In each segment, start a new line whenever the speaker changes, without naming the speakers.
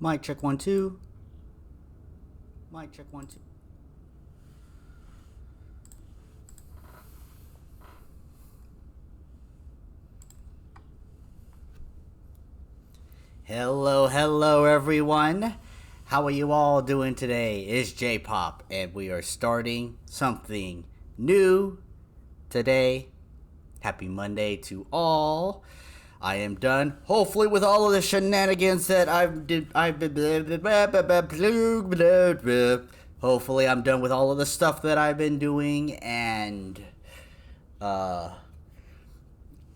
Mic check 1 2. Mic check 1 2. Hello everyone. How are you all doing today? It's J-Pop and we are starting something new today. Happy Monday to all. I am done, hopefully, with all of the shenanigans that hopefully I'm done with all of the stuff that I've been doing, and I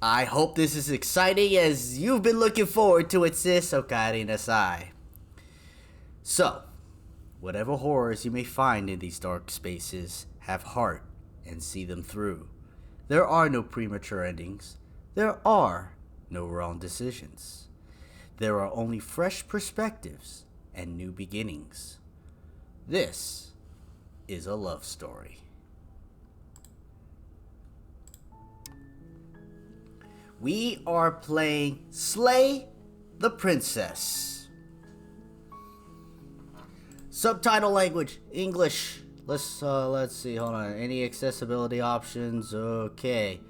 hope this is exciting as you've been looking forward to it, sis. Okari Nasai. So, whatever horrors you may find in these dark spaces, have heart and see them through. There are no premature endings. There are no wrong decisions. There are only fresh perspectives and new beginnings. This is a love story. We are playing Slay the Princess. Subtitle language, English. Let's see, hold on. Any accessibility options? Okay.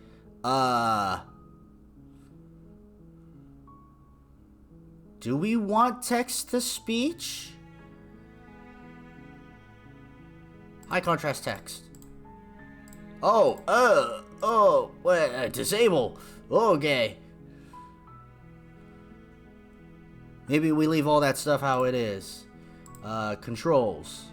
Do we want text to speech? High contrast text. Disable. Okay. Maybe we leave all that stuff how it is. Controls.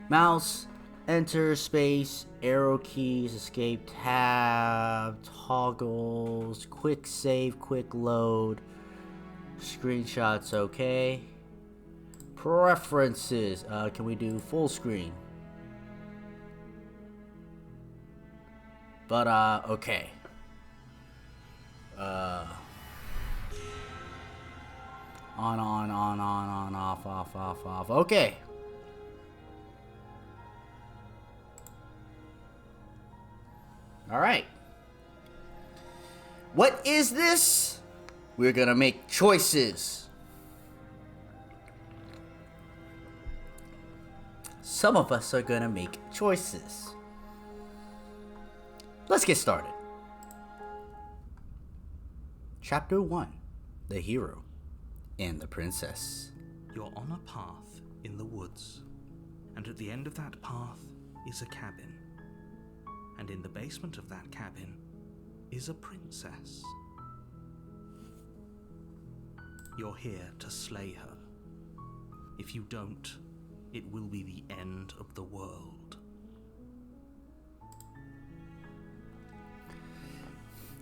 Mouse, enter, space, arrow keys, escape, tab, toggles, quick save, quick load, screenshots, okay. Preferences, can we do full screen? But, okay. On, off. Okay. Alright. What is this? We're gonna make choices. Some of us are gonna make choices. Let's get started. Chapter 1. The Hero and the Princess.
You're on a path in the woods, and at the end of that path is a cabin. And in the basement of that cabin is a princess. You're here to slay her. If you don't, it will be the end of the world.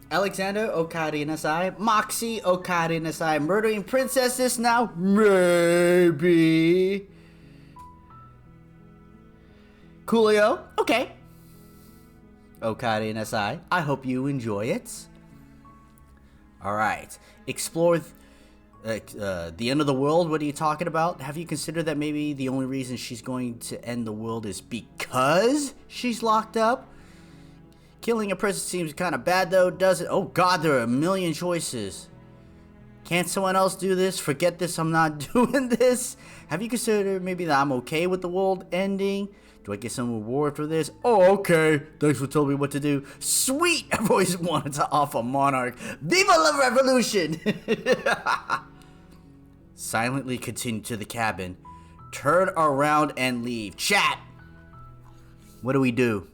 Alexander Okari Nasai, Moxie Okari Nasai, murdering princesses now? Maybe. Coolio? Okay. Okari Nasai, I hope you enjoy it. Alright. Explore the end of the world. What are you talking about? Have you considered that maybe the only reason she's going to end the world is because she's locked up? Killing a princess seems kind of bad though, doesn't it? Oh god, there are a million choices. Can't someone else do this? Forget this, I'm not doing this. Have you considered maybe that I'm okay with the world ending? Do I get some reward for this? Oh, okay. Thanks for telling me what to do. Sweet! I've always wanted to off a monarch. Viva la revolution! Silently continue to the cabin. Turn around and leave. Chat! What do we do?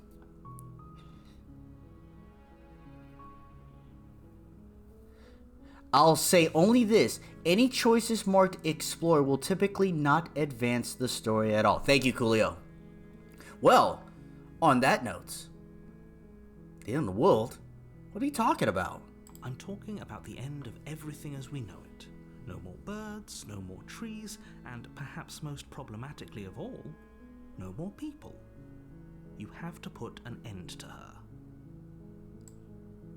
I'll say only this. Any choices marked explore will typically not advance the story at all. Thank you, Coolio. Well, on that note, the end of the world? What are you talking about?
I'm talking about the end of everything as we know it. No more birds, no more trees, and perhaps most problematically of all, no more people. You have to put an end to her.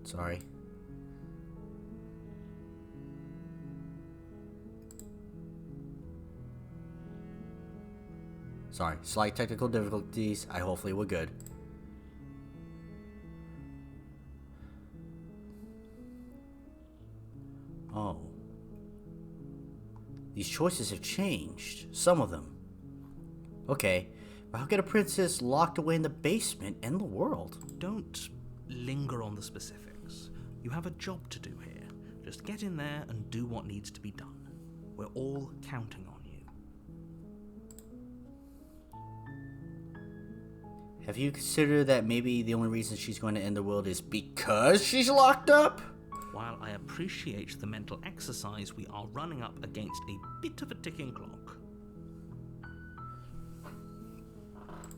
Sorry. Sorry, slight technical difficulties. Hopefully we're good. Oh. These choices have changed. Some of them. Okay, but how get a princess locked away in the basement and the world?
Don't linger on the specifics. You have a job to do here. Just get in there and do what needs to be done. We're all counting on you.
Have you considered that maybe the only reason she's going to end the world is because she's locked up?
While I appreciate the mental exercise, we are running up against a bit of a ticking clock.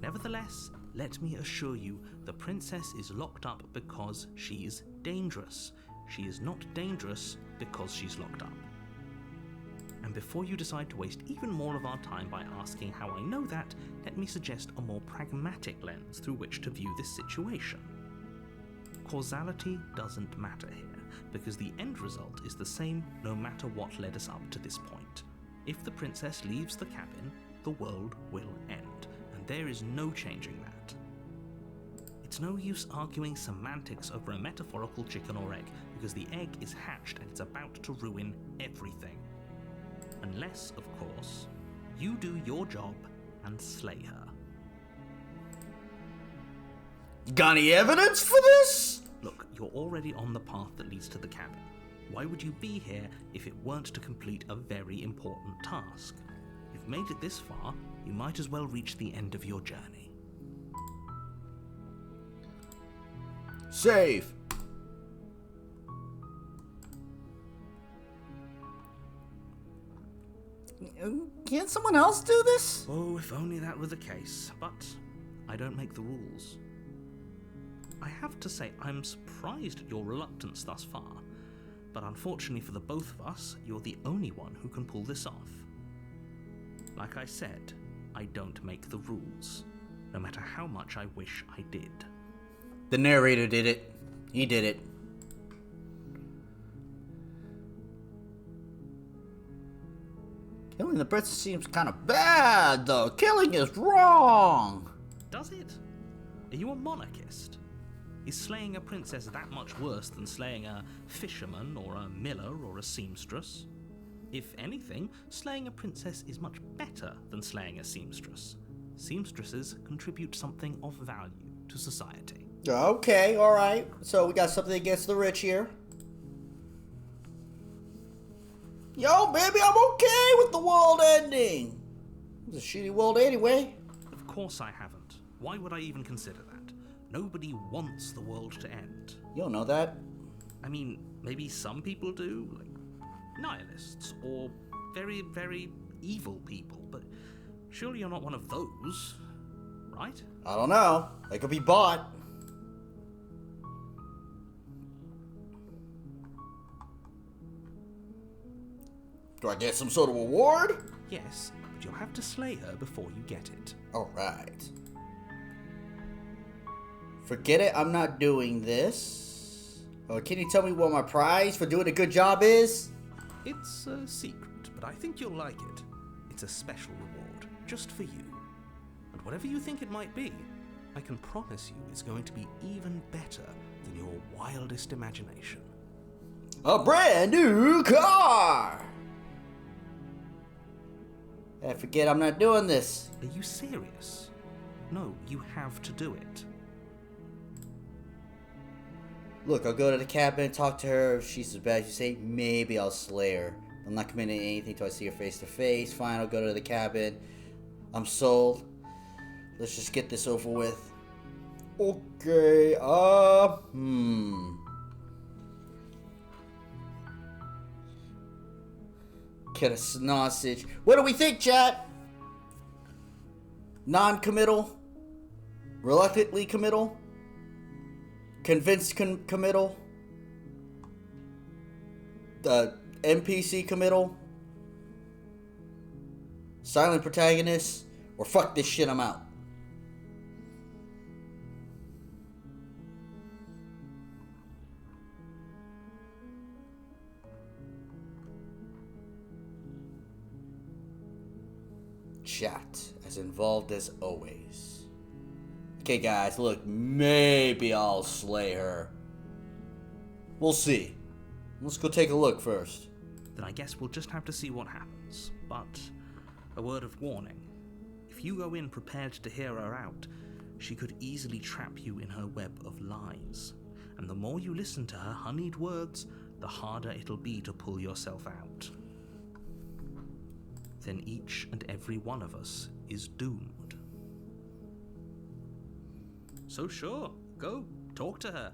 Nevertheless, let me assure you, the princess is locked up because she's dangerous. She is not dangerous because she's locked up. And before you decide to waste even more of our time by asking how I know that, let me suggest a more pragmatic lens through which to view this situation. Causality doesn't matter here, because the end result is the same no matter what led us up to this point. If the princess leaves the cabin, the world will end, and there is no changing that. It's no use arguing semantics over a metaphorical chicken or egg, because the egg is hatched and it's about to ruin everything. Unless, of course, you do your job and slay her.
Got any evidence for this?
Look, you're already on the path that leads to the cabin. Why would you be here if it weren't to complete a very important task? You've made it this far, you might as well reach the end of your journey.
Save. Can't someone else do this?
Oh, if only that were the case, but I don't make the rules. I have to say, I'm surprised at your reluctance thus far, but unfortunately for the both of us, you're the only one who can pull this off. Like I said, I don't make the rules, no matter how much I wish I did.
The narrator did it. He did it. Killing the princess seems kind of bad, though. Killing is wrong.
Does it? Are you a monarchist? Is slaying a princess that much worse than slaying a fisherman or a miller or a seamstress? If anything, slaying a princess is much better than slaying a seamstress. Seamstresses contribute something of value to society.
Okay, alright. So we got something against the rich here. Yo, baby, I'm okay with the world ending. It's a shitty world anyway.
Of course I haven't. Why would I even consider that? Nobody wants the world to end.
You don't know that.
I mean, maybe some people do, like nihilists, or very, very evil people, but surely you're not one of those, right?
I don't know. They could be bought. Do I get some sort of reward?
Yes, but you'll have to slay her before you get it.
Alright. Forget it, I'm not doing this. Oh, can you tell me what my prize for doing a good job is?
It's a secret, but I think you'll like it. It's a special reward, just for you. And whatever you think it might be, I can promise you it's going to be even better than your wildest imagination.
A brand new car! I forget I'm not doing this.
Are you serious? No, you have to do it.
Look, I'll go to the cabin, talk to her. If she's as bad as you say, maybe I'll slay her. I'm not committing anything till I see her face to face. Fine, I'll go to the cabin. I'm sold. Let's just get this over with. Okay, Get a sausage. What do we think, chat? Non-committal? Reluctantly committal? Convinced committal? NPC committal? Silent protagonist? Or fuck this shit, I'm out. Chat, as involved as always. Okay guys, look, maybe I'll slay her. We'll see. Let's go take a look first.
Then I guess we'll just have to see what happens. but a word of warning. If you go in prepared to hear her out, she could easily trap you in her web of lies. And the more you listen to her honeyed words, the harder it'll be to pull yourself out. Then each and every one of us is doomed. So sure, go talk to her.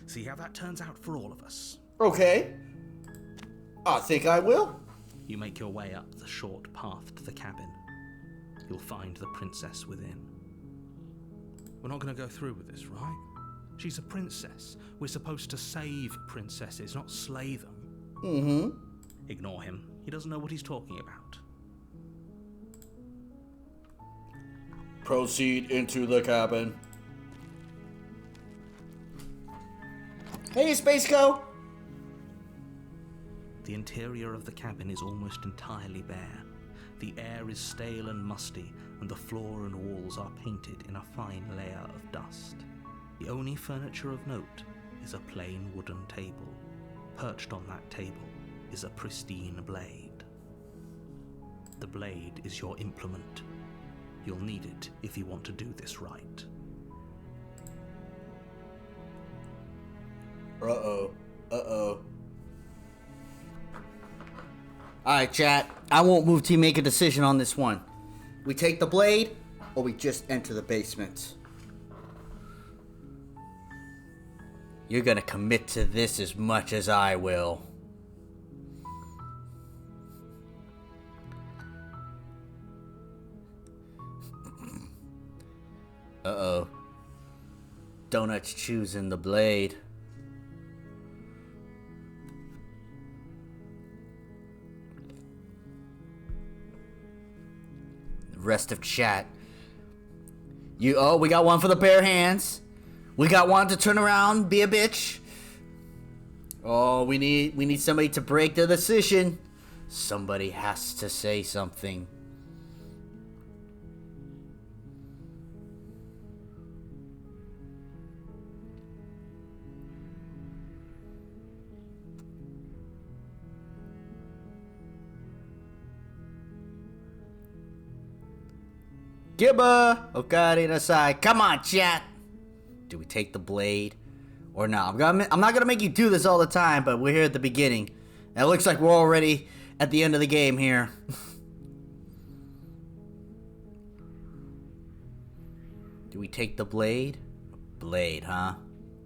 See how that turns out for all of us.
Okay. I think I will.
You make your way up the short path to the cabin. You'll find the princess within. We're not going to go through with this, right? She's a princess. We're supposed to save princesses, not slay them.
Mm-hmm.
Ignore him. He doesn't know what he's talking about.
Proceed into the cabin. Hey, Spaceco!
The interior of the cabin is almost entirely bare. The air is stale and musty, and the floor and walls are painted in a fine layer of dust. The only furniture of note is a plain wooden table. Perched on that table is a pristine blade. The blade is your implement. You'll need it if you want to do this right.
Uh-oh. Uh-oh. Alright, chat. I won't move till you make a decision on this one. We take the blade, or we just enter the basement. You're gonna commit to this as much as I will. Uh-oh. Donut's choosing the blade. The rest of chat. We got one for the bare hands. We got one to turn around, be a bitch. Oh, we need somebody to break the decision. Somebody has to say something. Gibba! Ocarina side. Come on, chat! Do we take the blade? Or not? I'm not gonna make you do this all the time, but we're here at the beginning. And it looks like we're already at the end of the game here. Do we take the blade? Blade, huh?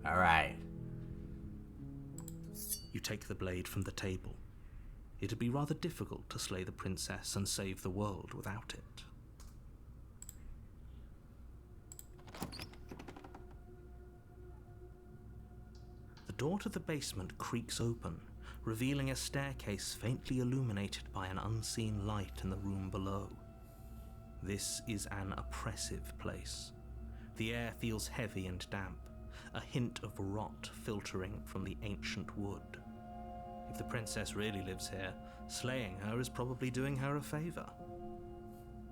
Alright.
You take the blade from the table. It'd be rather difficult to slay the princess and save the world without it. The door to the basement creaks open, revealing a staircase faintly illuminated by an unseen light in the room below. This is an oppressive place. The air feels heavy and damp, a hint of rot filtering from the ancient wood. If the princess really lives here, slaying her is probably doing her a favor.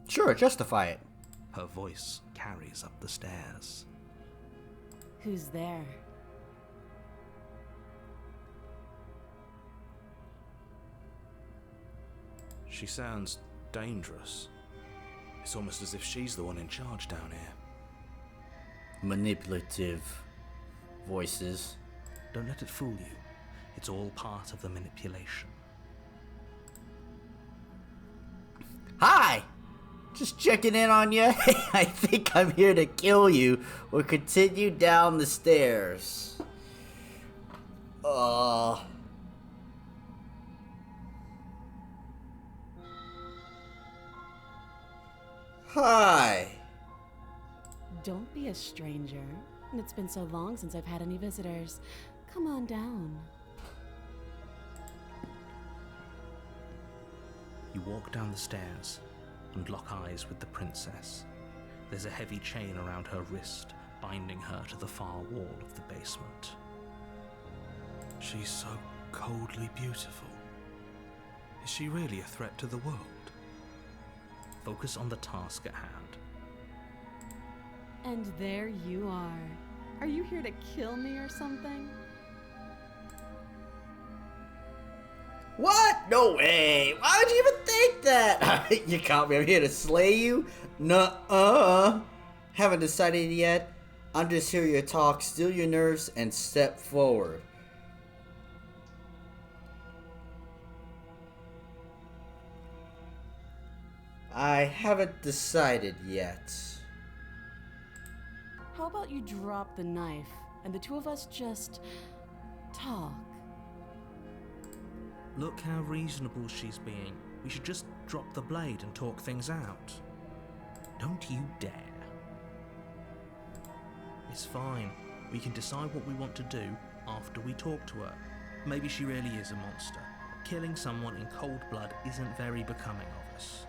Sure, justify it.
Her voice carries up the stairs.
Who's there?
She sounds dangerous. It's almost as if she's the one in charge down here.
Manipulative voices.
Don't let it fool you. It's all part of the manipulation.
Hi! Just checking in on you. I think I'm here to kill you or continue down the stairs. Hi.
Don't be a stranger. It's been so long since I've had any visitors. Come on down.
You walk down the stairs and lock eyes with the princess. There's a heavy chain around her wrist, binding her to the far wall of the basement. She's so coldly beautiful. Is she really a threat to the world? Focus on the task at hand.
And there you are. Are you here to kill me or something?
What? No way! Why would you even think that? You caught me. I'm here to slay you? Nuh-uh. Haven't decided yet. I'm just here to talk, still your nerves, and step forward. I haven't decided yet.
How about you drop the knife and the two of us just talk?
Look how reasonable she's being. We should just drop the blade and talk things out. Don't you dare. It's fine. We can decide what we want to do after we talk to her. Maybe she really is a monster. Killing someone in cold blood isn't very becoming of us.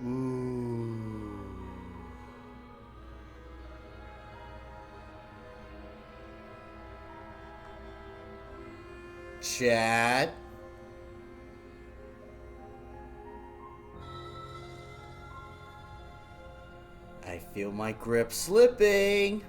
Ooh. Chat. I feel my grip slipping.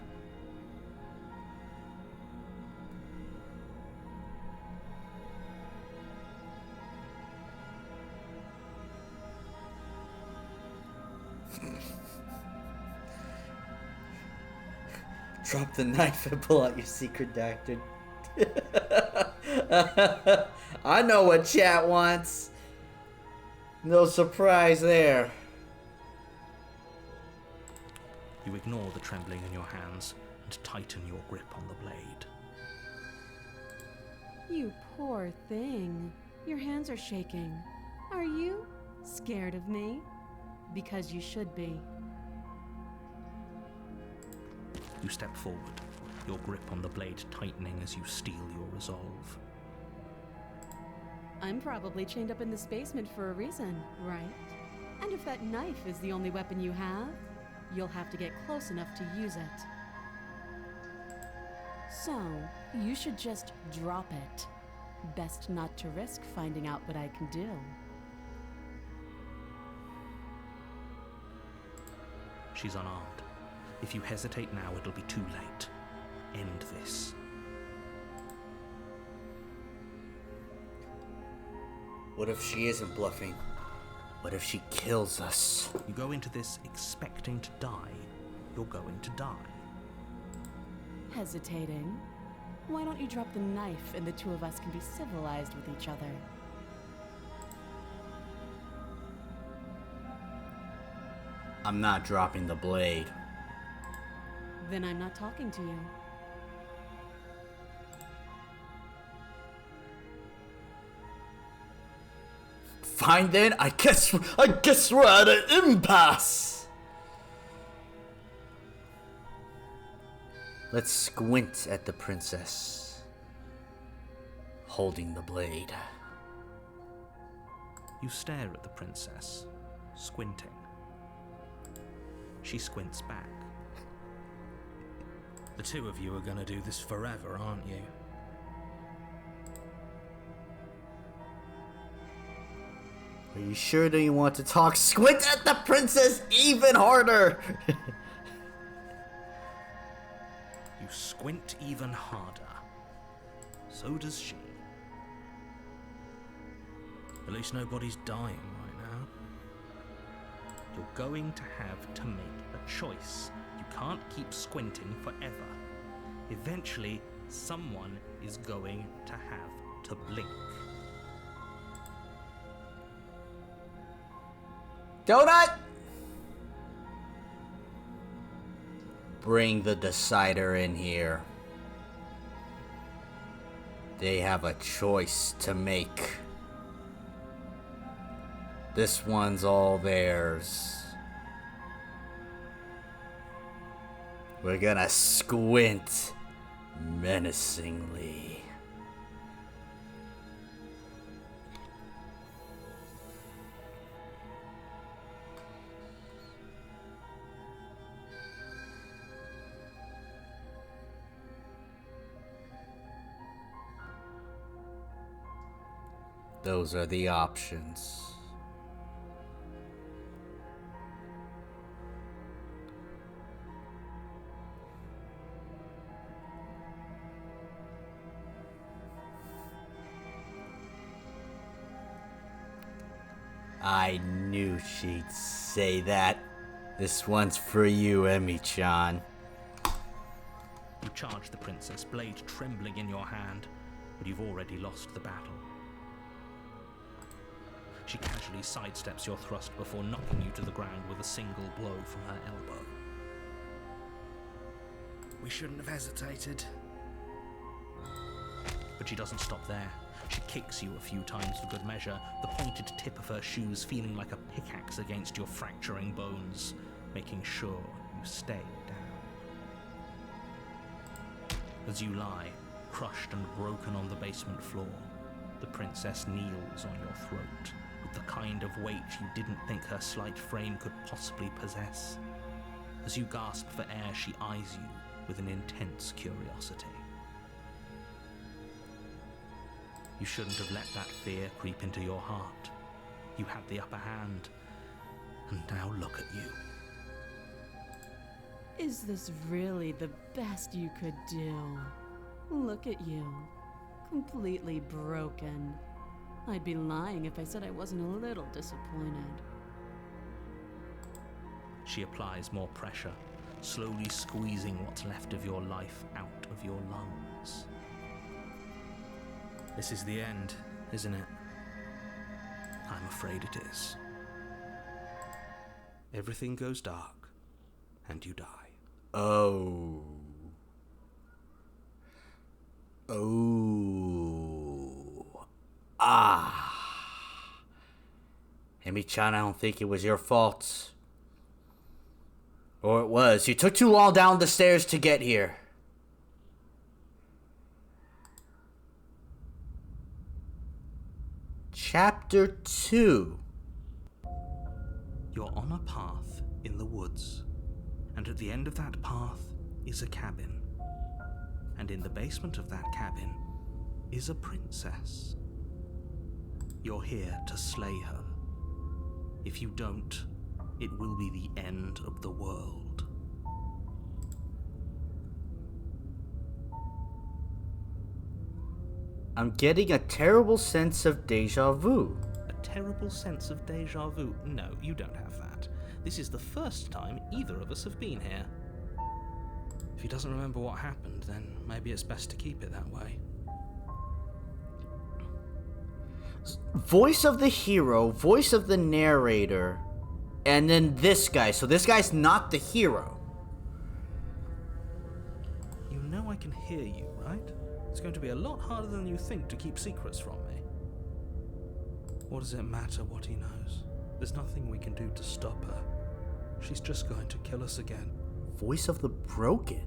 Drop the knife and pull out your secret doctor. I know what chat wants. No surprise there.
You ignore the trembling in your hands and tighten your grip on the blade.
You poor thing. Your hands are shaking. Are you scared of me? Because you should be.
You step forward, your grip on the blade tightening as you steel your resolve.
I'm probably chained up in this basement for a reason, right? And if that knife is the only weapon you have, you'll have to get close enough to use it. So, you should just drop it. Best not to risk finding out what I can do.
She's unarmed. If you hesitate now, it'll be too late. End this.
What if she isn't bluffing? What if she kills us?
You go into this expecting to die, you're going to die.
Hesitating? Why don't you drop the knife and the two of us can be civilized with each other?
I'm not dropping the blade.
Then I'm not talking to you.
Fine then, I guess we're at an impasse. Let's squint at the princess, holding the blade.
You stare at the princess, squinting. She squints back. The two of you are gonna do this forever, aren't you?
Are you sure that you want to talk? Squint at the princess even harder!
You squint even harder. So does she. At least nobody's dying right now. You're going to have to make a choice. You can't keep squinting forever. Eventually, someone is going to have to blink.
Donut! Bring the decider in here. They have a choice to make. This one's all theirs. We're gonna squint menacingly. Those are the options. I knew she'd say that. This one's for you, Emi-chan.
You charge the princess, blade trembling in your hand, but you've already lost the battle. She casually sidesteps your thrust before knocking you to the ground with a single blow from her elbow.
We shouldn't have hesitated.
But she doesn't stop there. She kicks you a few times for good measure, the pointed tip of her shoes feeling like a pickaxe against your fracturing bones, making sure you stay down. As you lie, crushed and broken on the basement floor, the princess kneels on your throat with the kind of weight you didn't think her slight frame could possibly possess. As you gasp for air, she eyes you with an intense curiosity. You shouldn't have let that fear creep into your heart. You had the upper hand, and now look at you.
Is this really the best you could do? Look at you. Completely broken. I'd be lying if I said I wasn't a little disappointed.
She applies more pressure, slowly squeezing what's left of your life out of your lungs. This is the end, isn't it? I'm afraid it is. Everything goes dark, and you die.
Oh. Oh. Ah. Emi-chan, I don't think it was your fault. Or it was. You took too long down the stairs to get here. Chapter 2.
You're on a path in the woods, and at the end of that path is a cabin. And in the basement of that cabin is a princess. You're here to slay her. If you don't, it will be the end of the world.
I'm getting a terrible sense of deja vu.
A terrible sense of deja vu? No, you don't have that. This is the first time either of us have been here. If he doesn't remember what happened, then maybe it's best to keep it that way.
Voice of the hero, voice of the narrator, and then this guy. So this guy's not the hero.
You know I can hear you, right? It's going to be a lot harder than you think to keep secrets from me. What does it matter what he knows? There's nothing we can do to stop her. She's just going to kill us again.
Voice of the broken.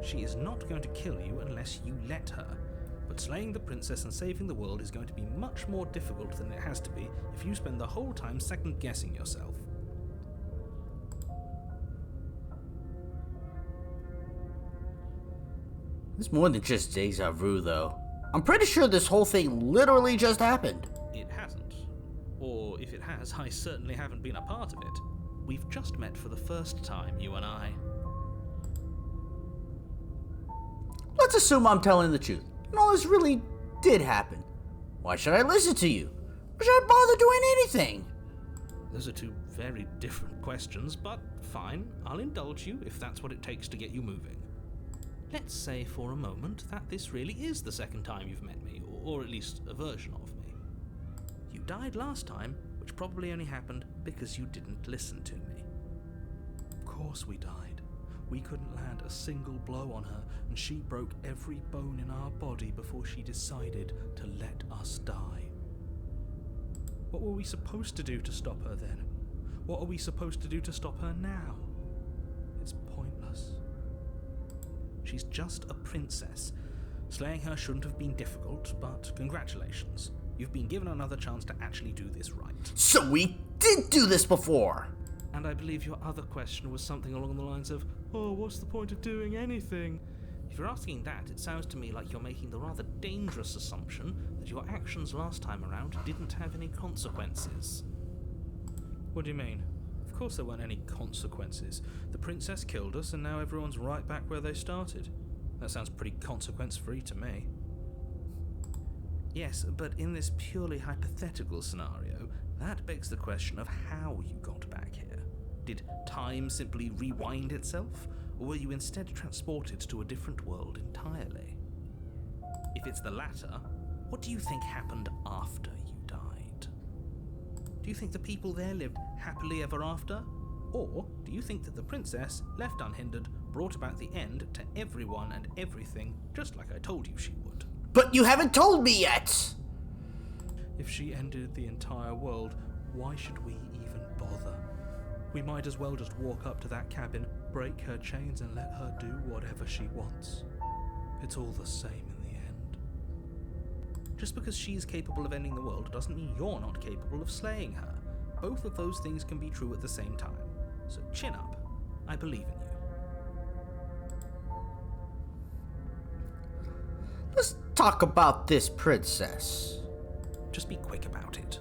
She is not going to kill you unless you let her. But slaying the princess and saving the world is going to be much more difficult than it has to be if you spend the whole time second-guessing yourself.
It's more than just deja vu, though. I'm pretty sure this whole thing literally just happened.
It hasn't. Or if it has, I certainly haven't been a part of it. We've just met for the first time, you and I.
Let's assume I'm telling the truth, and all this really did happen. Why should I listen to you? Why should I bother doing anything?
Those are two very different questions, but fine, I'll indulge you if that's what it takes to get you moving. Let's say for a moment that this really is the second time you've met me, or at least a version of me. You died last time, which probably only happened because you didn't listen to me. Of course we died. We couldn't land a single blow on her, and she broke every bone in our body before she decided to let us die. What were we supposed to do to stop her then? What are we supposed to do to stop her now? It's pointless. She's just a princess. Slaying her shouldn't have been difficult, but congratulations. You've been given another chance to actually do this right.
So we did do this before!
And I believe your other question was something along the lines of, oh, what's the point of doing anything? If you're asking that, it sounds to me like you're making the rather dangerous assumption that your actions last time around didn't have any consequences. What do you mean? Of course there weren't any consequences. The princess killed us and now everyone's right back where they started. That sounds pretty consequence-free to me. Yes, but in this purely hypothetical scenario, that begs the question of how you got back here. Did time simply rewind itself, or were you instead transported to a different world entirely? If it's the latter, what do you think happened after you died? Do you think the people there lived happily ever after? Or do you think that the princess, left unhindered, brought about the end to everyone and everything, just like I told you she would?
But you haven't told me yet!
If she ended the entire world, why should we even bother? We might as well just walk up to that cabin, break her chains and let her do whatever she wants. It's all the same in the end. Just because she's capable of ending the world doesn't mean you're not capable of slaying her. Both of those things can be true at the same time. So chin up. I believe in you.
Let's talk about this princess.
Just be quick about it.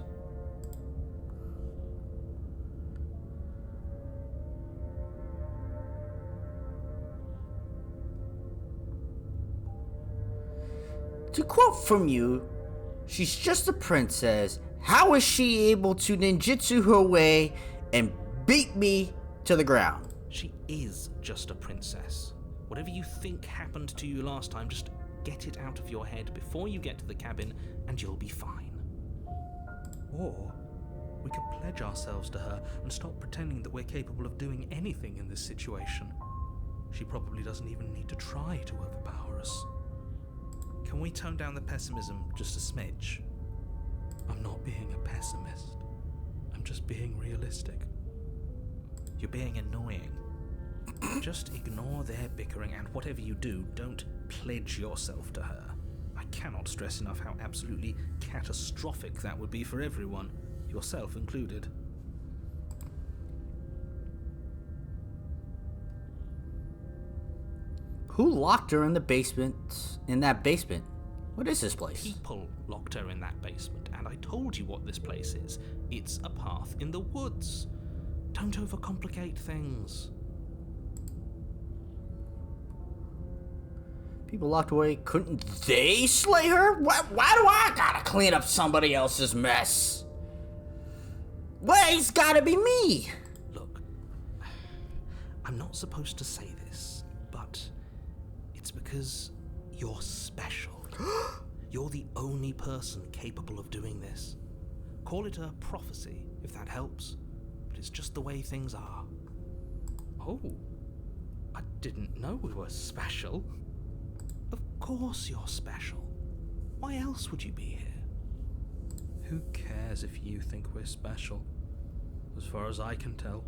To quote from you, she's just a princess. How is she able to ninjutsu her way and beat me to the ground?
She is just a princess. Whatever you think happened to you last time, just get it out of your head before you get to the cabin and you'll be fine. Or we could pledge ourselves to her and stop pretending that we're capable of doing anything in this situation. She probably doesn't even need to try to overpower us. Can we tone down the pessimism just a smidge? I'm not being a pessimist. I'm just being realistic. You're being annoying. Just ignore their bickering, and whatever you do, don't pledge yourself to her. I cannot stress enough how absolutely catastrophic that would be for everyone, yourself included.
Who locked her in the basement? In that basement? What is this place?
People locked her in that basement, and I told you what this place is. It's a path in the woods. Don't overcomplicate things.
People locked away. Couldn't they slay her? Why do I gotta clean up somebody else's mess? Why it's gotta be me?
Look, I'm not supposed to say this, but it's because you're special. You're the only person capable of doing this. Call it a prophecy, if that helps, but it's just the way things are. Oh, I didn't know we were special. Of course you're special. Why else would you be here? Who cares if you think we're special? As far as I can tell,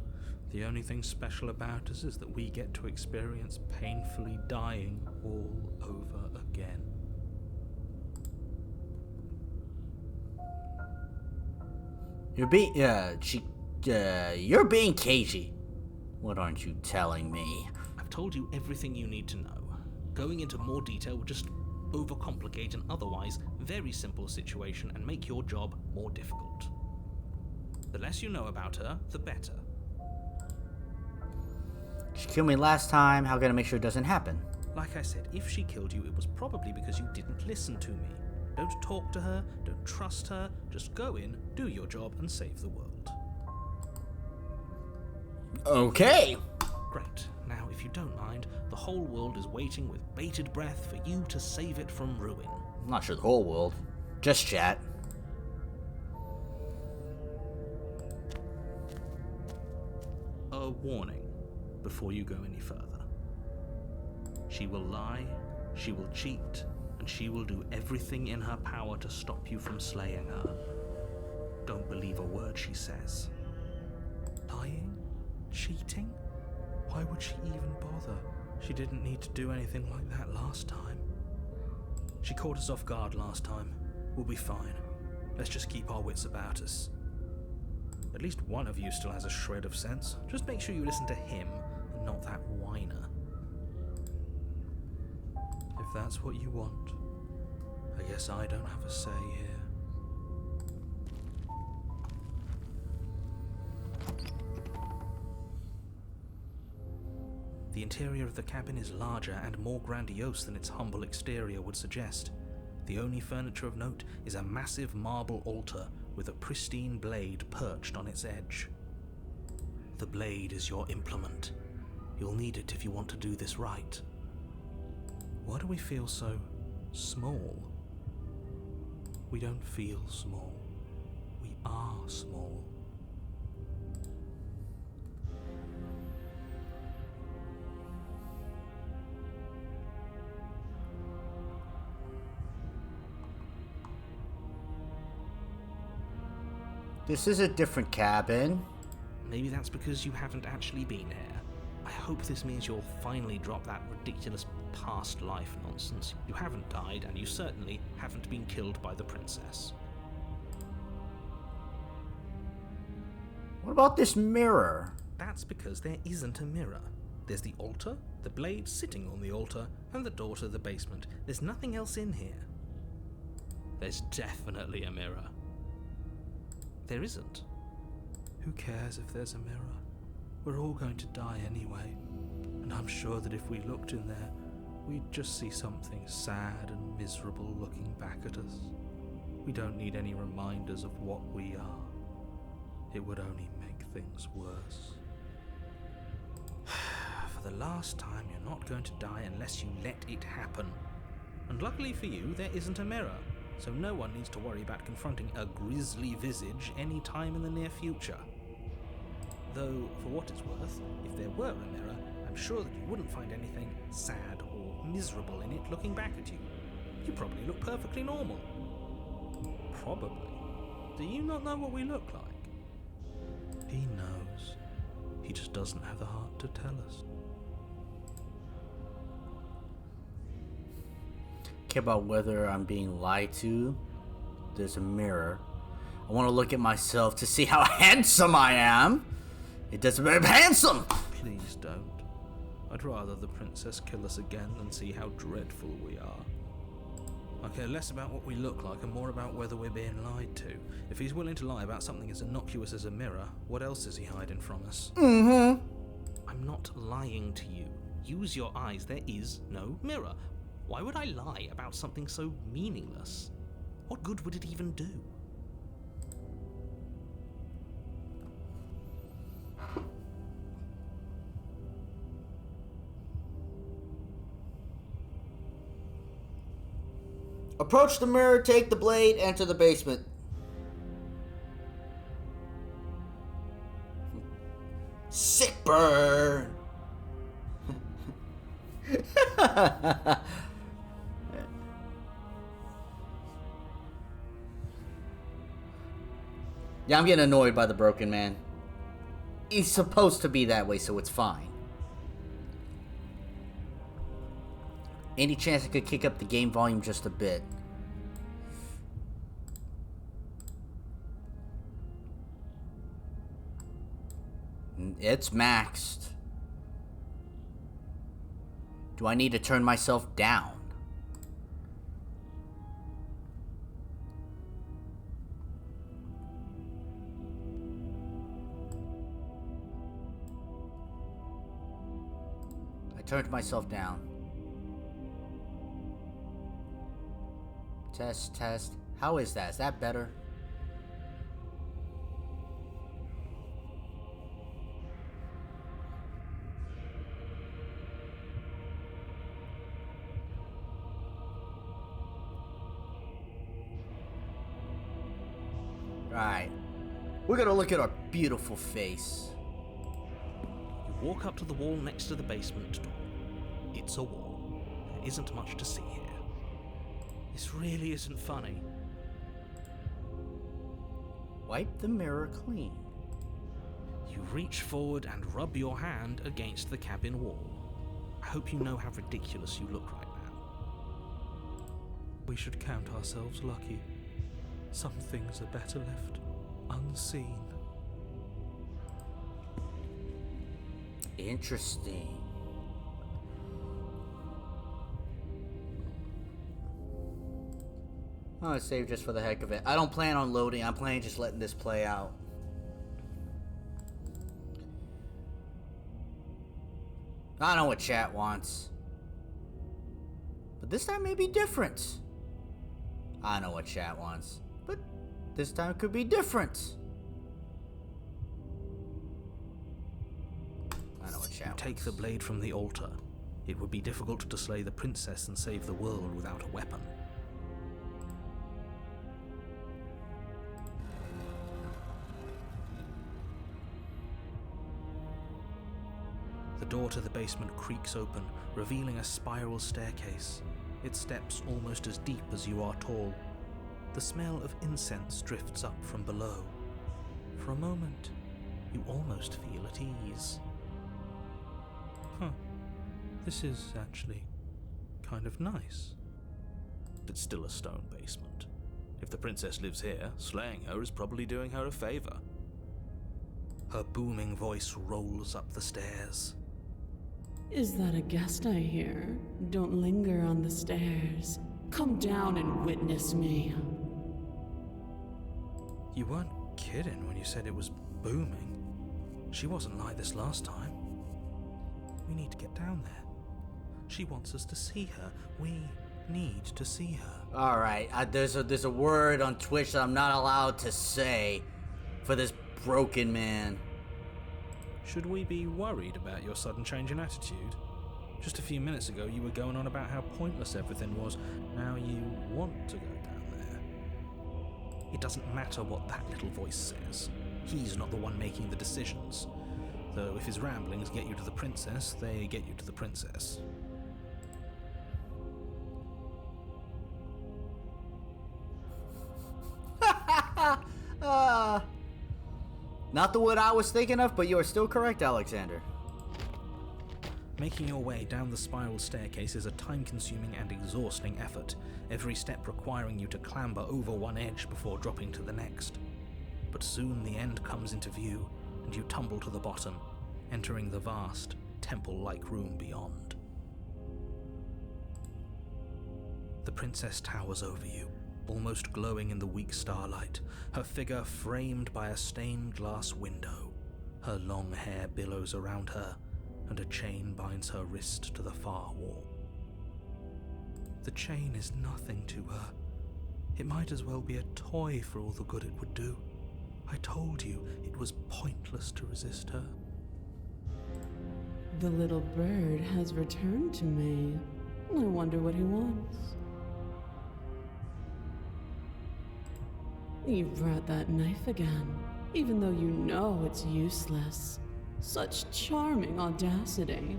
the only thing special about us is that we get to experience painfully dying all over again.
You're being cagey. What aren't you telling me?
I've told you everything you need to know. Going into more detail would just overcomplicate an otherwise very simple situation and make your job more difficult. The less you know about her, the better.
She killed me last time. How can I make sure it doesn't happen?
Like I said, if she killed you, it was probably because you didn't listen to me. Don't talk to her, don't trust her, just go in, do your job, and save the world.
Okay.
Great. Now, if you don't mind, the whole world is waiting with bated breath for you to save it from ruin.
I'm not sure the whole world. Just chat.
A warning before you go any further. She will lie, she will cheat, and she will do everything in her power to stop you from slaying her. Don't believe a word she says. Lying? Cheating? Why would she even bother? She didn't need to do anything like that last time. She caught us off guard last time. We'll be fine. Let's just keep our wits about us. At least one of you still has a shred of sense. Just make sure you listen to him and not that whiner. If that's what you want, I guess I don't have a say here. The interior of the cabin is larger and more grandiose than its humble exterior would suggest. The only furniture of note is a massive marble altar with a pristine blade perched on its edge. The blade is your implement. You'll need it if you want to do this right. Why do we feel so small? We don't feel small. We are small.
This is a different cabin.
Maybe that's because you haven't actually been here. I hope this means you'll finally drop that ridiculous past life nonsense. You haven't died, and you certainly haven't been killed by the princess.
What about this mirror?
That's because there isn't a mirror. There's the altar, the blade sitting on the altar, and the door to the basement. There's nothing else in here. There's definitely a mirror. There isn't. Who cares if there's a mirror? We're all going to die anyway. And I'm sure that if we looked in there, we'd just see something sad and miserable looking back at us. We don't need any reminders of what we are. It would only make things worse. For the last time, you're not going to die unless you let it happen. And luckily for you, there isn't a mirror, so no one needs to worry about confronting a grisly visage any time in the near future. Though, for what it's worth, if there were a mirror, I'm sure that you wouldn't find anything sad or miserable in it looking back at you. You probably look perfectly normal. Probably. Do you not know what we look like? He knows. He just doesn't have the heart to tell us.
Care about whether I'm being lied to. There's a mirror. I want to look at myself to see how handsome I am. It doesn't matter. Handsome!
Please don't. I'd rather the princess kill us again than see how dreadful we are. I care less about what we look like and more about whether we're being lied to. If he's willing to lie about something as innocuous as a mirror, what else is he hiding from us?
Mm-hmm.
I'm not lying to you. Use your eyes. There is no mirror. Why would I lie about something so meaningless? What good would it even do?
Approach the mirror, take the blade, enter the basement. Sick burn! Yeah, I'm getting annoyed by the broken man. He's supposed to be that way, so it's fine. Any chance I could kick up the game volume just a bit? It's maxed. Do I need to turn myself down? I turned myself down. Test, test. How is that? Is that better? Right. We're gonna look at our beautiful face.
You walk up to the wall next to the basement door. It's a wall. There isn't much to see here. This really isn't funny.
Wipe the mirror clean.
You reach forward and rub your hand against the cabin wall. I hope you know how ridiculous you look right now. We should count ourselves lucky. Some things are better left unseen.
Interesting. I'm gonna save just for the heck of it. I don't plan on loading. I'm planning just letting this play out. I know what chat wants. But this time may be different. I know what chat wants, but this time could be different. I know what chat wants.
Take the blade from the altar. It would be difficult to slay the princess and save the world without a weapon. The door to the basement creaks open, revealing a spiral staircase, its steps almost as deep as you are tall. The smell of incense drifts up from below. For a moment, you almost feel at ease. This is actually kind of nice. It's still a stone basement. If the princess lives here, slaying her is probably doing her a favor. Her booming voice rolls up the stairs.
Is that a guest I hear? Don't linger on the stairs. Come down and witness me.
You weren't kidding when you said it was booming. She wasn't like this last time. We need to get down there. She wants us to see her. We need to see her.
Alright, there's a word on Twitch that I'm not allowed to say for this broken man.
Should we be worried about your sudden change in attitude? Just a few minutes ago you were going on about how pointless everything was. Now you want to go down there. It doesn't matter what that little voice says. He's not the one making the decisions. Though if his ramblings get you to the princess, they get you to the princess.
Not the word I was thinking of, but you are still correct, Alexander.
Making your way down the spiral staircase is a time-consuming and exhausting effort, every step requiring you to clamber over one edge before dropping to the next. But soon the end comes into view, and you tumble to the bottom, entering the vast, temple-like room beyond. The princess towers over you, almost glowing in the weak starlight, her figure framed by a stained glass window. Her long hair billows around her, and a chain binds her wrist to the far wall. The chain is nothing to her. It might as well be a toy for all the good it would do. I told you it was pointless to resist her.
The little bird has returned to me. I wonder what he wants. You brought that knife again, even though you know it's useless. Such charming audacity.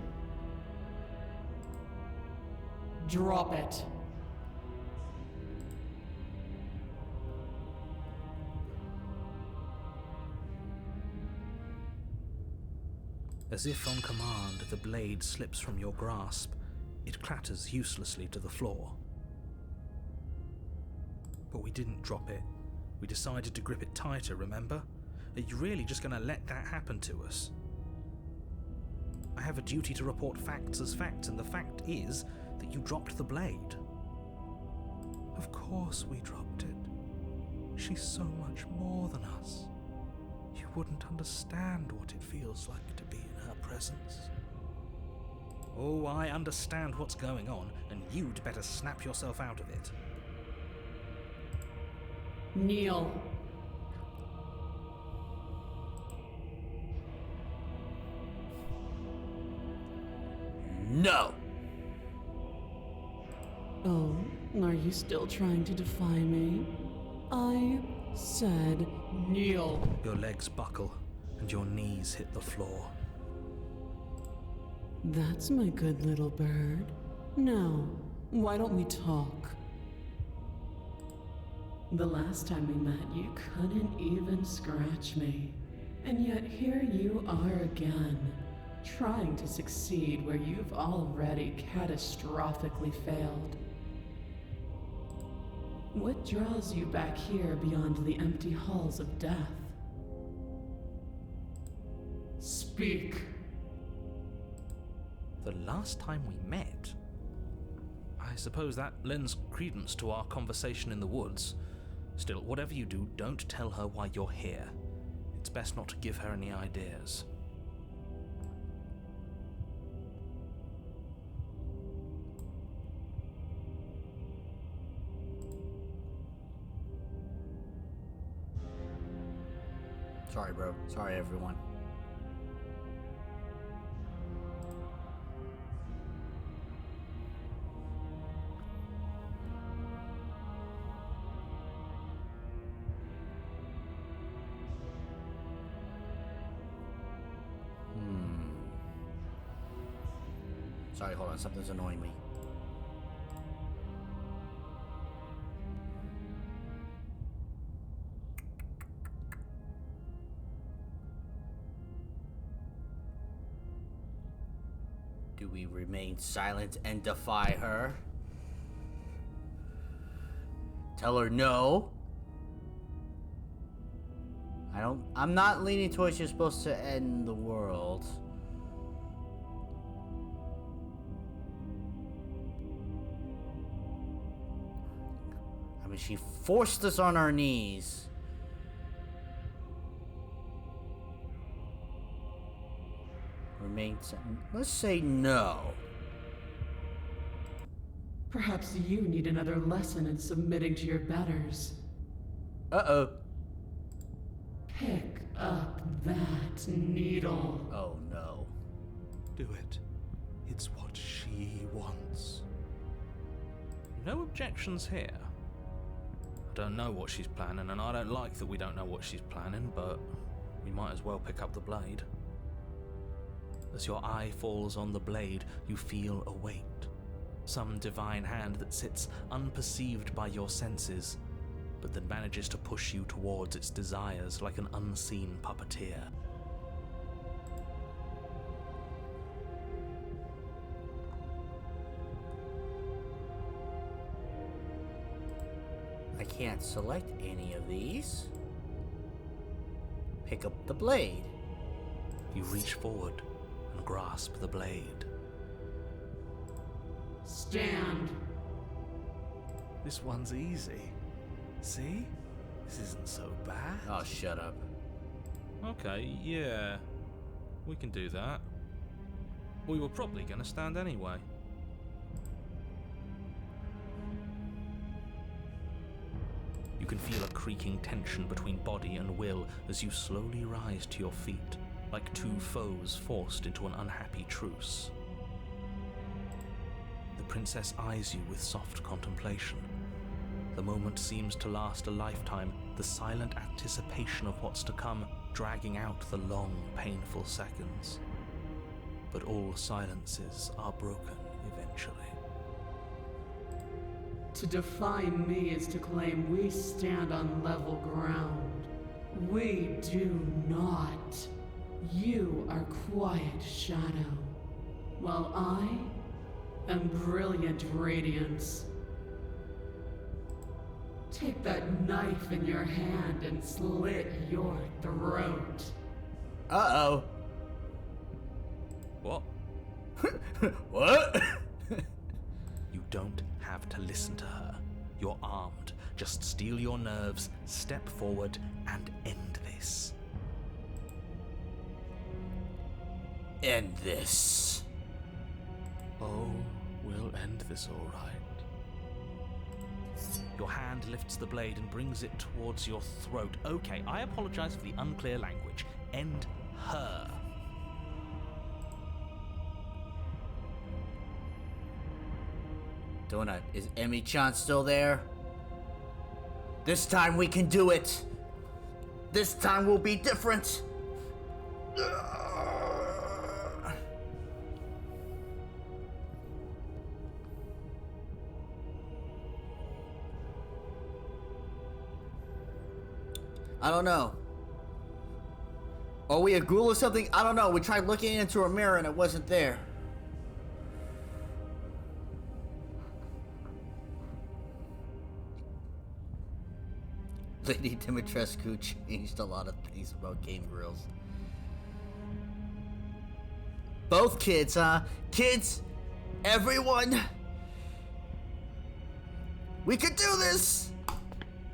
Drop it.
As if on command, the blade slips from your grasp. It clatters uselessly to the floor. But we didn't drop it. We decided to grip it tighter, remember? Are you really just going to let that happen to us? I have a duty to report facts as facts, and the fact is that you dropped the blade. Of course we dropped it. She's so much more than us. You wouldn't understand what it feels like to be in her presence. Oh, I understand what's going on, and you'd better snap yourself out of it.
Kneel.
No!
Oh, are you still trying to defy me? I said kneel.
Your legs buckle, and your knees hit the floor.
That's my good little bird. Now, why don't we talk? The last time we met, you couldn't even scratch me. And yet here you are again, trying to succeed where you've already catastrophically failed. What draws you back here beyond the empty halls of death? Speak.
The last time we met? I suppose that lends credence to our conversation in the woods. Still, whatever you do, don't tell her why you're here. It's best not to give her any ideas.
Sorry, bro. Sorry, everyone. Sorry, hold on. Something's annoying me. Do we remain silent and defy her? Tell her no? I'm not leaning towards you're supposed to end the world. I mean, she forced us on our knees. Let's say no.
Perhaps you need another lesson in submitting to your betters.
Uh-oh.
Pick up that needle.
Oh, no.
Do it. It's what she wants. No objections here. I don't know what she's planning, and I don't like that we don't know what she's planning, but we might as well pick up the blade. As your eye falls on the blade, you feel a weight. Some divine hand that sits unperceived by your senses, but that manages to push you towards its desires like an unseen puppeteer.
I can't select any of these. Pick up the blade.
You reach forward and grasp the blade.
Stand.
This one's easy. See? This isn't so bad.
Oh, shut up.
Okay, yeah. We can do that. We were probably going to stand anyway. You can feel a creaking tension between body and will as you slowly rise to your feet, like two foes forced into an unhappy truce. The princess eyes you with soft contemplation. The moment seems to last a lifetime, the silent anticipation of what's to come dragging out the long, painful seconds. But all silences are broken eventually.
To defy me is to claim we stand on level ground. We do not. You are quiet shadow, while I am brilliant radiance. Take that knife in your hand and slit your throat.
Uh-oh.
What?
What?
You don't have to listen to her. You're armed. Just steel your nerves, step forward, and end this.
End this.
Oh, we'll end this all right. Your hand lifts the blade and brings it towards your throat. Okay, I apologize for the unclear language. End her.
Donut, is Emi-chan still there? This time we can do it. This time will be different. I don't know. Are we a ghoul or something? I don't know. We tried looking into a mirror and it wasn't there. Lady Dimitrescu changed a lot of things about Game Grylls. Both kids, huh? Kids? Everyone? We could do this!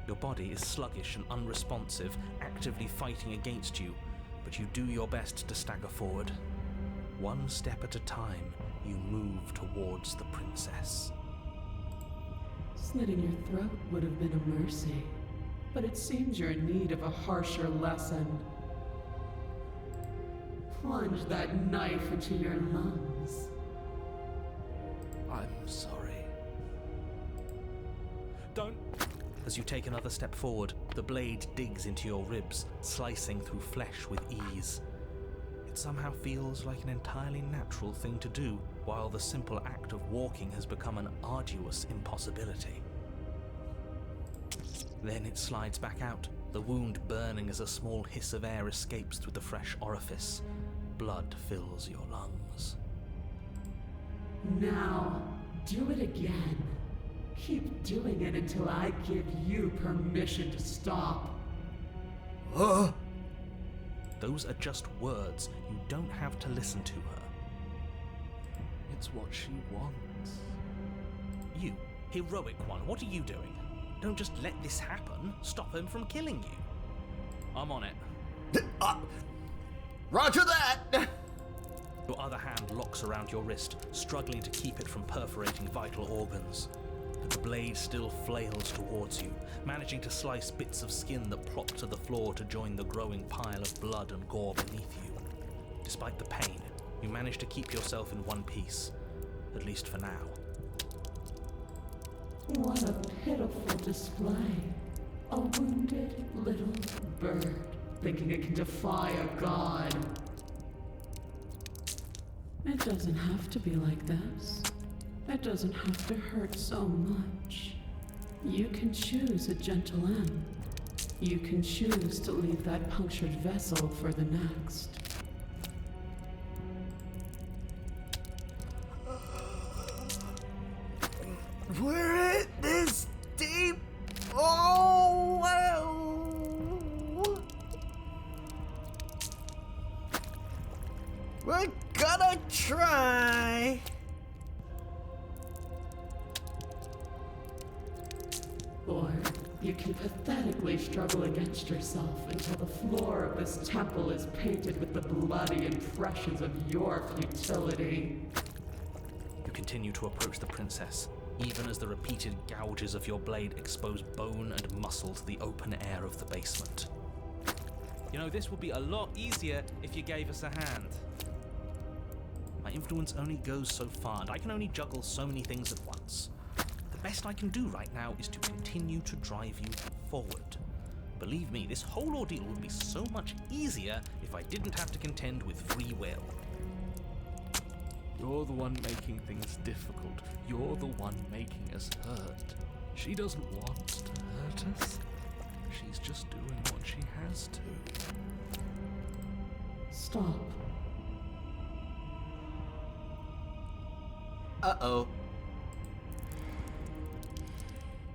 Your body is sluggish and unresponsive, actively fighting against you, but you do your best to stagger forward. One step at a time, you move towards the princess.
Slitting your throat would have been a mercy, but it seems you're in need of a harsher lesson. plunge that knife into your lungs.
I'm sorry.
Don't! As you take another step forward, the blade digs into your ribs, slicing through flesh with ease. It somehow feels like an entirely natural thing to do, while the simple act of walking has become an arduous impossibility. Then it slides back out, the wound burning as a small hiss of air escapes through the fresh orifice. Blood fills your lungs.
Now, do it again. Keep doing it until I give you permission to stop.
Those are just words. You don't have to listen to her.
It's what she wants.
You, heroic one, what are you doing? Don't just let this happen. Stop him from killing you. I'm on it.
Roger that!
Your other hand locks around your wrist, struggling to keep it from perforating vital organs. But the blade still flails towards you, managing to slice bits of skin that plop to the floor to join the growing pile of blood and gore beneath you. Despite the pain, you manage to keep yourself in one piece, at least for now.
What a pitiful display. A wounded little bird, thinking it can defy a god. It doesn't have to be like this. It doesn't have to hurt so much. You can choose a gentle end. You can choose to leave that punctured vessel for the next.
We're in this deep. Oh, well. We're gonna try.
Or you can pathetically struggle against yourself until the floor of this temple is painted with the bloody impressions of your futility.
You continue to approach the princess, even as the repeated gouges of your blade expose bone and muscle to the open air of the basement. You know, this would be a lot easier if you gave us a hand. My influence only goes so far, and I can only juggle so many things at once. The best I can do right now is to continue to drive you forward. Believe me, this whole ordeal would be so much easier if I didn't have to contend with free will.
You're the one making things difficult. You're the one making us hurt. She doesn't want to hurt us. She's just doing what she has to.
Stop.
Uh-oh.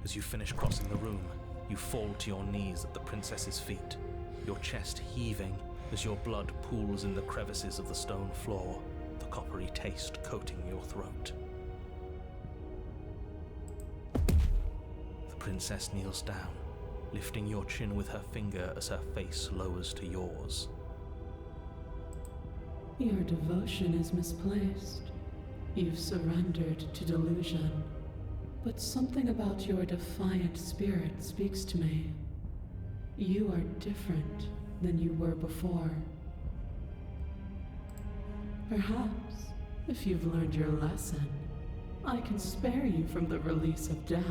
As you finish crossing the room, you fall to your knees at the princess's feet, your chest heaving as your blood pools in the crevices of the stone floor, the coppery taste coating your throat. The princess kneels down, lifting your chin with her finger as her face lowers to yours.
Your devotion is misplaced. You've surrendered to delusion. But something about your defiant spirit speaks to me. You are different than you were before. Perhaps, if you've learned your lesson, I can spare you from the release of death.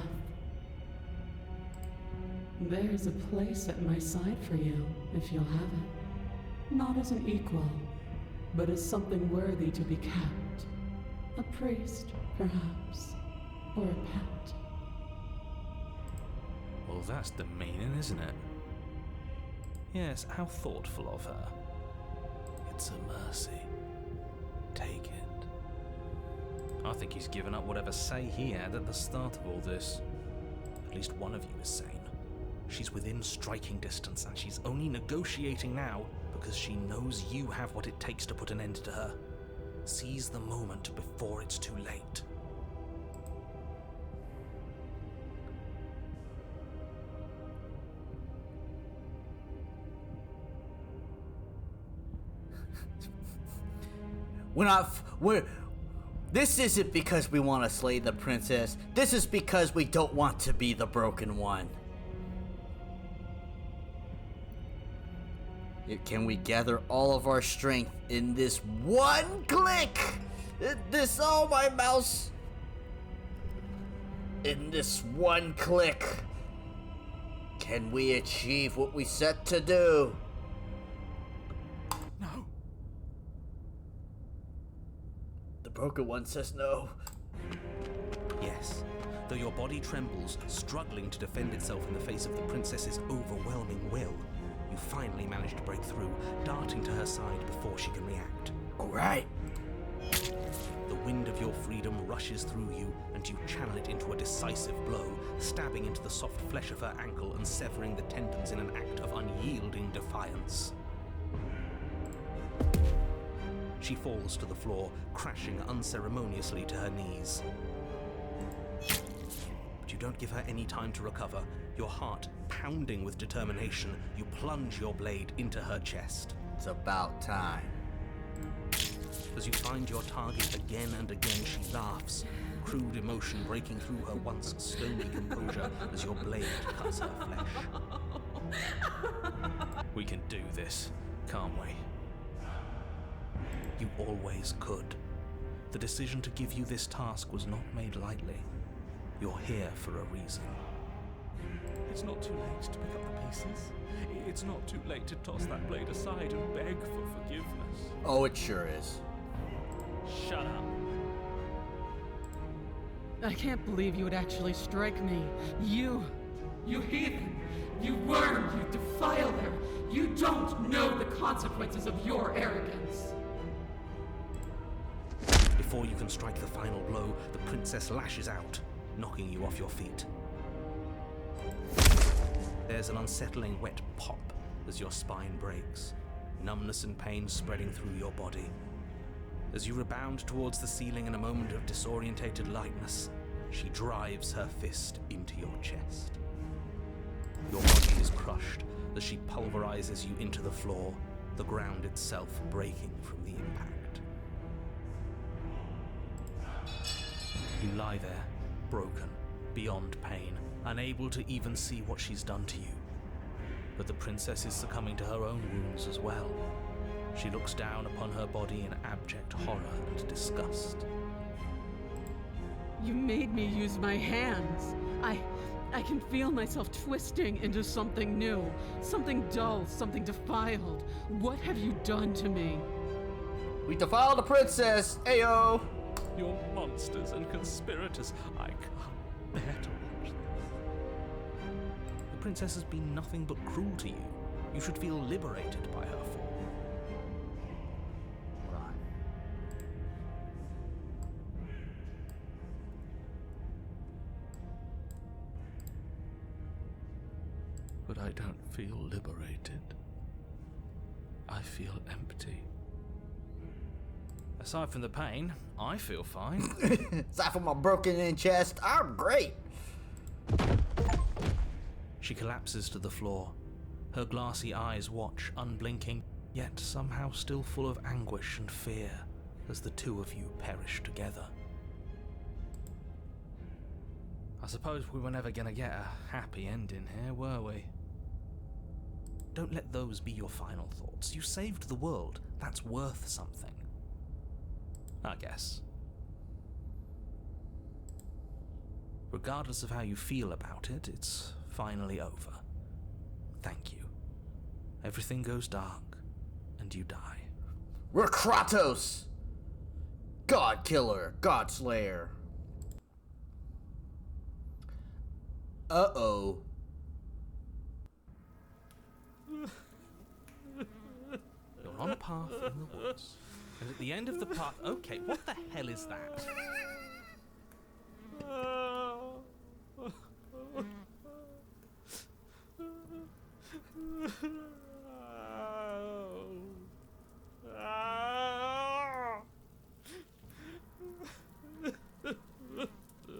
There's a place at my side for you, if you'll have it. Not as an equal, but as something worthy to be kept. A priest, perhaps. Or a pet.
Well, that's the meaning, isn't it? Yes, how thoughtful of her. It's a mercy. Take it. I think he's given up whatever say he had at the start of all this. At least one of you is sane. She's within striking distance, and she's only negotiating now because she knows you have what it takes to put an end to her. Seize the moment before it's too late.
This isn't because we want to slay the princess. This is because we don't want to be the broken one. Can we gather all of our strength in this one click? Oh, my mouse. In this one click, can we achieve what we set to do?
No.
The broken one says no.
Yes. Though your body trembles, struggling to defend itself in the face of the princess's overwhelming will, you finally manage to break through, darting to her side before she can react.
All right.
The wind of your freedom rushes through you, and you channel it into a decisive blow, stabbing into the soft flesh of her ankle and severing the tendons in an act of unyielding defiance. She falls to the floor, crashing unceremoniously to her knees. But you don't give her any time to recover. Your heart pounding with determination, you plunge your blade into her chest.
It's about time.
As you find your target again and again, she laughs, crude emotion breaking through her once stony composure as your blade cuts her flesh.
We can do this, can't we?
You always could. The decision to give you this task was not made lightly. You're here for a reason.
It's not too late to pick up the pieces. It's not too late to toss that blade aside and beg for forgiveness.
Oh, it sure is.
Shut up.
I can't believe you would actually strike me. You heathen! You worm! You defiler! You don't know the consequences of your arrogance!
Before you can strike the final blow, the princess lashes out, knocking you off your feet. There's an unsettling wet pop as your spine breaks, numbness and pain spreading through your body. As you rebound towards the ceiling in a moment of disorientated lightness, she drives her fist into your chest. Your body is crushed as she pulverizes you into the floor, the ground itself breaking from the impact. You lie there, broken, beyond pain, unable to even see what she's done to you. But the princess is succumbing to her own wounds as well. She looks down upon her body in abject horror and disgust.
You made me use my hands. I can feel myself twisting into something new, something dull, something defiled. What have you done to me?
We defiled the princess! Ayo!
You're monsters and conspirators. I can't bear to watch this.
The princess has been nothing but cruel to you. You should feel liberated by her fall.
But I don't feel liberated. I feel empty. Aside from the pain, I feel fine.
Aside from my broken in chest, I'm great.
She collapses to the floor. Her glassy eyes watch, unblinking, yet somehow still full of anguish and fear as the two of you perish together.
I suppose we were never gonna get a happy ending here, were we?
Don't let those be your final thoughts. You saved the world. That's worth something. I guess. Regardless of how you feel about it, it's finally over. Thank you. Everything goes dark, and you die.
We're Kratos! God Killer, God Slayer. Uh-oh.
You're on a path in the woods, and at the end of the path... Okay, what the hell is that?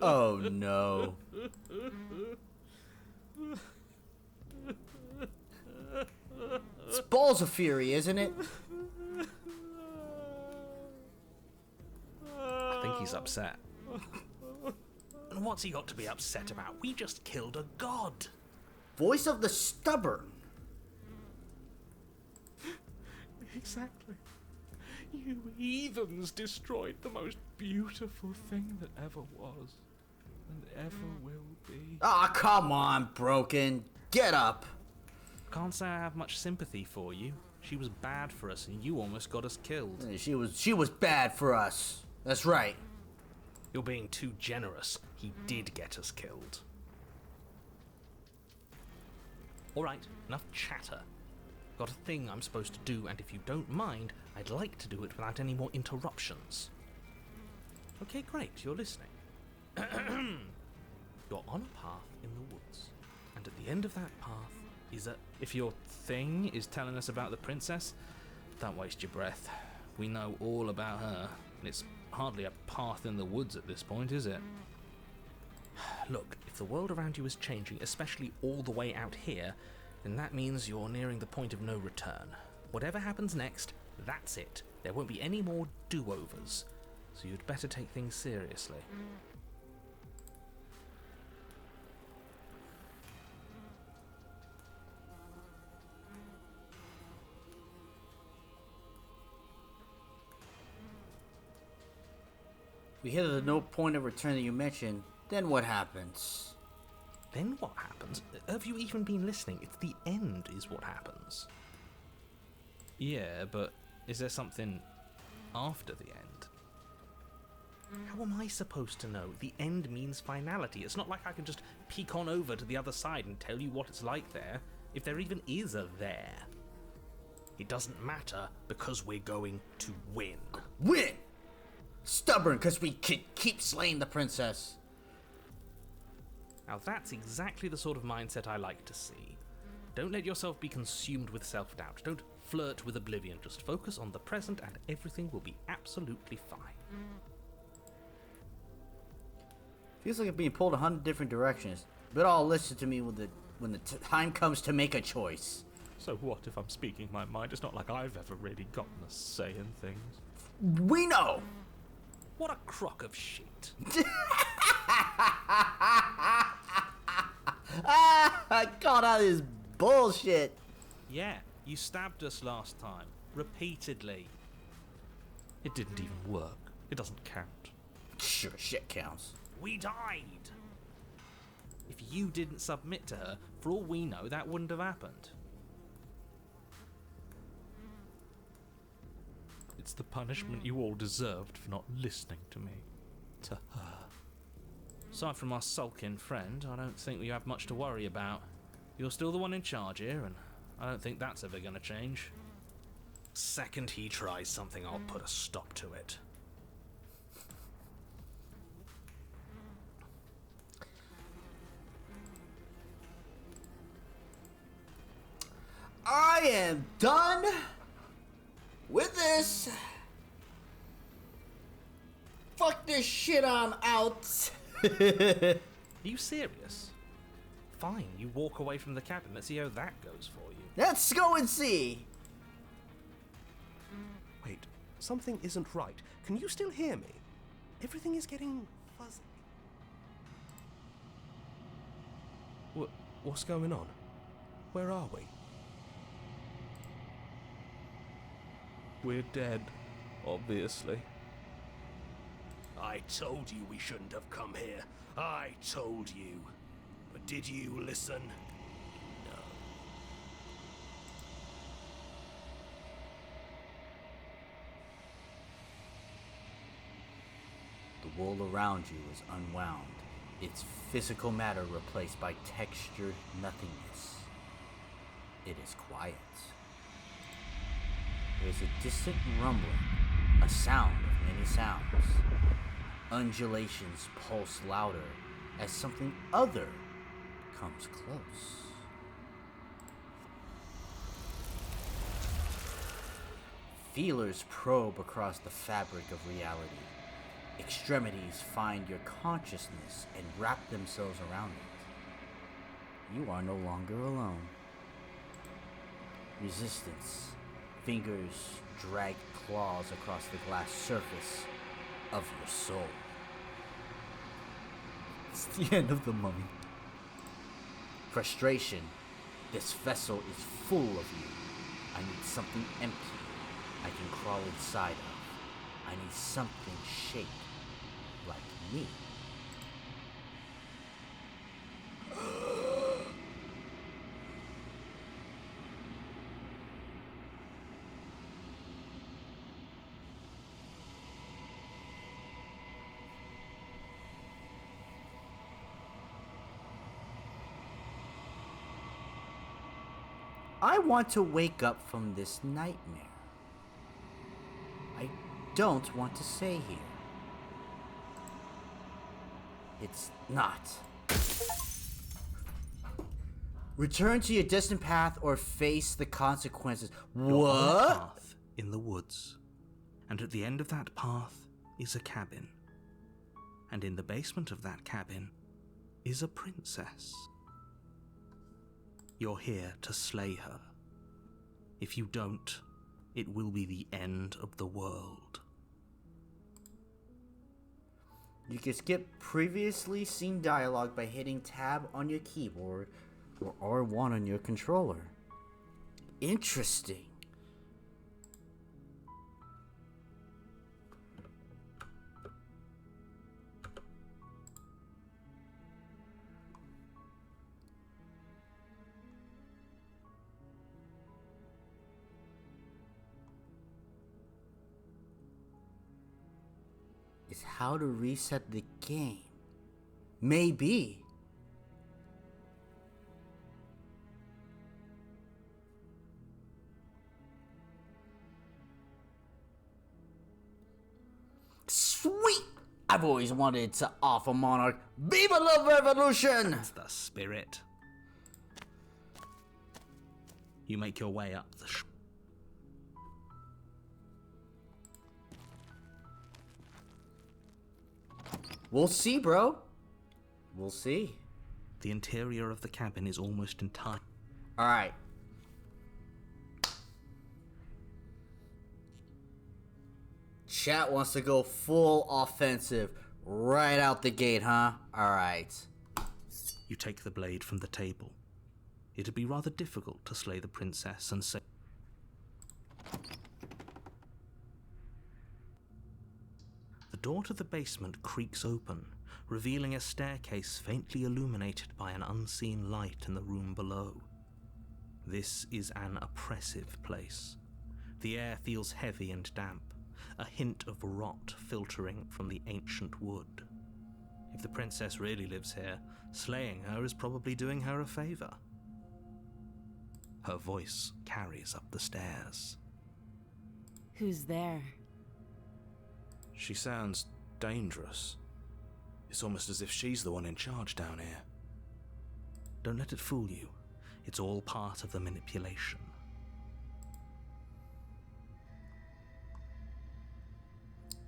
Oh no. It's Balls of Fury, isn't it?
I think he's upset. And what's he got to be upset about? We just killed a god.
Voice of the Stubborn.
Exactly. You heathens destroyed the most beautiful thing that ever was, and ever will be.
Ah, come on, Broken. Get up.
Can't say I have much sympathy for you. She was bad for us, and you almost got us killed.
She was bad for us. That's right.
You're being too generous. He did get us killed. Alright, enough chatter. Got a thing I'm supposed to do, and if you don't mind, I'd like to do it without any more interruptions. Okay, great, you're listening. You're on a path in the woods, and at the end of that path is a... If your thing is telling us about the princess, don't waste your breath. We know all about her, and it's hardly a path in the woods at this point, is it? Look, if the world around you is changing, especially all the way out here, then that means you're nearing the point of no return. Whatever happens next, that's it. There won't be any more do-overs, so you'd better take things seriously.
We hit the no point of return that you mentioned. Then what happens?
Then what happens? Have you even been listening? It's the end is what happens. Yeah, but is there something after the end? How am I supposed to know? The end means finality. It's not like I can just peek on over to the other side and tell you what it's like there, if there even is a there. It doesn't matter because we're going to win.
Win! Stubborn because we keep slaying the princess.
Now that's exactly the sort of mindset I like to see. Don't let yourself be consumed with self-doubt. Don't flirt with oblivion. Just focus on the present and everything will be absolutely fine.
Feels like I'm being pulled 100 different directions, but I'll listen to me when the time comes to make a choice.
So what if I'm speaking my mind? It's not like I've ever really gotten a say in things.
We know!
What a crock of shit.
I called out his bullshit.
Yeah, you stabbed us last time. Repeatedly.
It didn't even work. It doesn't count.
Sure, shit counts.
We died. If you didn't submit to her, for all we know, that wouldn't have happened.
It's the punishment you all deserved for not listening to me. To her.
Aside from our sulking friend, I don't think we have much to worry about. You're still the one in charge here, and I don't think that's ever going to change. Second he tries something, I'll put a stop to it.
I am done with this. Fuck this shit, I'm out.
Are you serious? Fine, you walk away from the cabin. Let's see how that goes for you.
Let's go and see.
Wait, something isn't right. Can you still hear me? Everything is getting fuzzy. What's going on? Where are we?
We're dead, obviously.
I told you we shouldn't have come here. I told you. But did you listen? No.
The world around you is unwound, its physical matter replaced by textured nothingness. It is quiet. There is a distant rumbling, a sound of many sounds. Undulations pulse louder as something other comes close. Feelers probe across the fabric of reality. Extremities find your consciousness and wrap themselves around it. You are no longer alone. Resistance. Fingers drag claws across the glass surface of your soul. It's the end of the Mummy. Frustration. This vessel is full of you. I need something empty I can crawl inside of. I need something shaped like me. I want to wake up from this nightmare. I don't want to stay here. It's not. Return to your distant path or face the consequences.
You're on a
What?
path in the woods, and at the end of that path is a cabin. And in the basement of that cabin is a princess. You're here to slay her. If you don't, it will be the end of the world.
You can skip previously seen dialogue by hitting tab on your keyboard or R1 on your controller. Interesting. Is how to reset the game. Maybe. Sweet! I've always wanted to offer Monarch. Viva la Revolution!
That's the spirit. You make your way up the
We'll see, bro. We'll see.
The interior of the cabin is almost entire.
Alright. Chat wants to go full offensive right out the gate, huh? Alright.
You take the blade from the table. It'd be rather difficult to slay the princess and say. The door to the basement creaks open, revealing a staircase faintly illuminated by an unseen light in the room below. This is an oppressive place. The air feels heavy and damp, a hint of rot filtering from the ancient wood. If the princess really lives here, slaying her is probably doing her a favor. Her voice carries up the stairs.
Who's there?
She sounds dangerous. It's almost as if she's the one in charge down here.
Don't let it fool you. It's all part of the manipulation.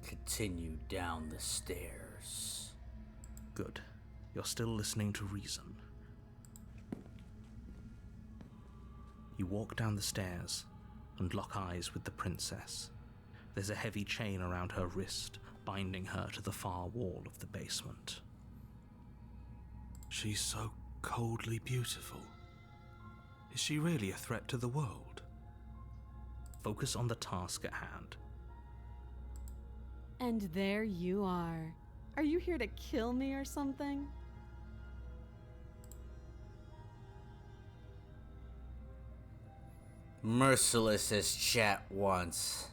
Continue down the stairs.
Good. You're still listening to reason. You walk down the stairs and lock eyes with the princess. There's a heavy chain around her wrist, binding her to the far wall of the basement.
She's so coldly beautiful. Is she really a threat to the world?
Focus on the task at hand.
And there you are. Are you here to kill me or something?
Merciless as chat wants.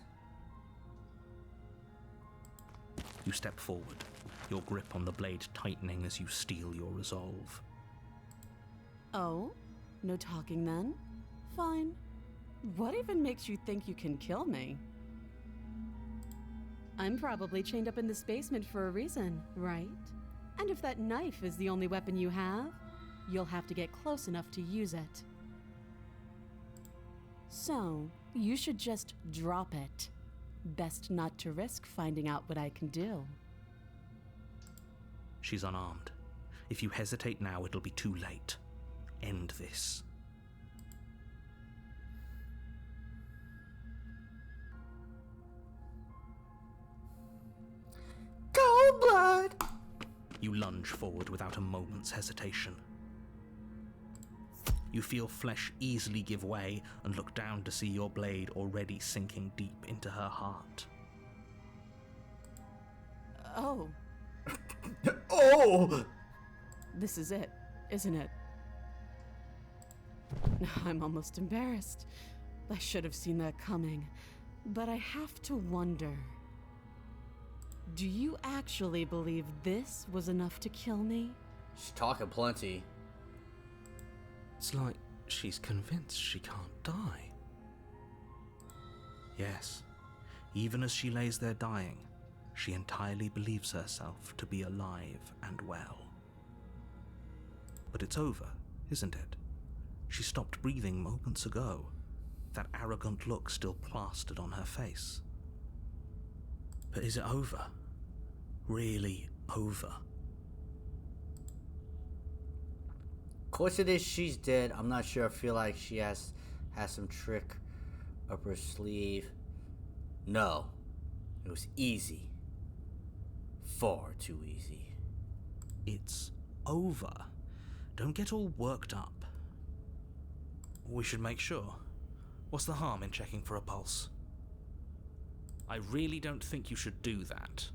You step forward, your grip on the blade tightening as you steel your resolve.
Oh? No talking then? Fine. What even makes you think you can kill me? I'm probably chained up in this basement for a reason, right? And if that knife is the only weapon you have, you'll have to get close enough to use it. So, you should just drop it. Best not to risk finding out what I can do.
She's unarmed. If you hesitate now, it'll be too late. End this.
Cold blood!
You lunge forward without a moment's hesitation. You feel flesh easily give way and look down to see your blade already sinking deep into her heart.
Oh,
Oh!
this is it, isn't it? I'm almost embarrassed. I should have seen that coming. But I have to wonder. Do you actually believe this was enough to kill me?
She's talking plenty.
It's like she's convinced she can't die. Yes, even as she lays there dying, she entirely believes herself to be alive and well. But it's over, isn't it? She stopped breathing moments ago, that arrogant look still plastered on her face. But is it over? Really over?
Of course it is, she's dead. I'm not sure. I feel like she has some trick up her sleeve. No. It was easy. Far too easy.
It's over. Don't get all worked up. We should make sure. What's the harm in checking for a pulse? I really don't think you should do that.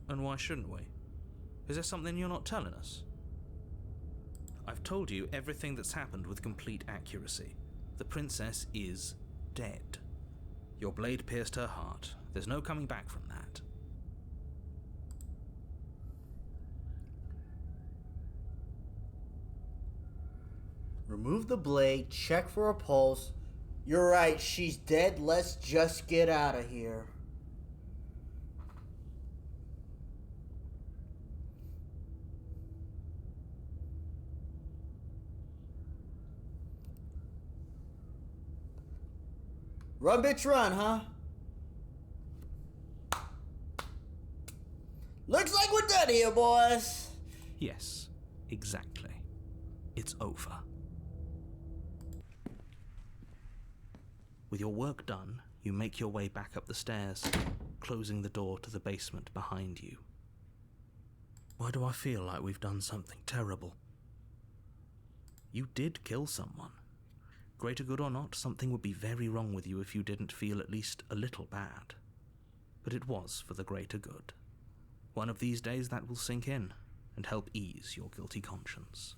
And why shouldn't we? Is there something you're not telling us? I've told you everything that's happened with complete accuracy. The princess is dead. Your blade pierced her heart. There's no coming back from that.
Remove the blade, check for a pulse. You're right, she's dead. Let's just get out of here. Run, bitch, run, huh? Looks like we're done here, boys.
Yes, exactly. It's over. With your work done, you make your way back up the stairs, closing the door to the basement behind you. Why do I feel like we've done something terrible? You did kill someone. Greater good or not, something would be very wrong with you if you didn't feel at least a little bad. But it was for the greater good. One of these days that will sink in and help ease your guilty conscience.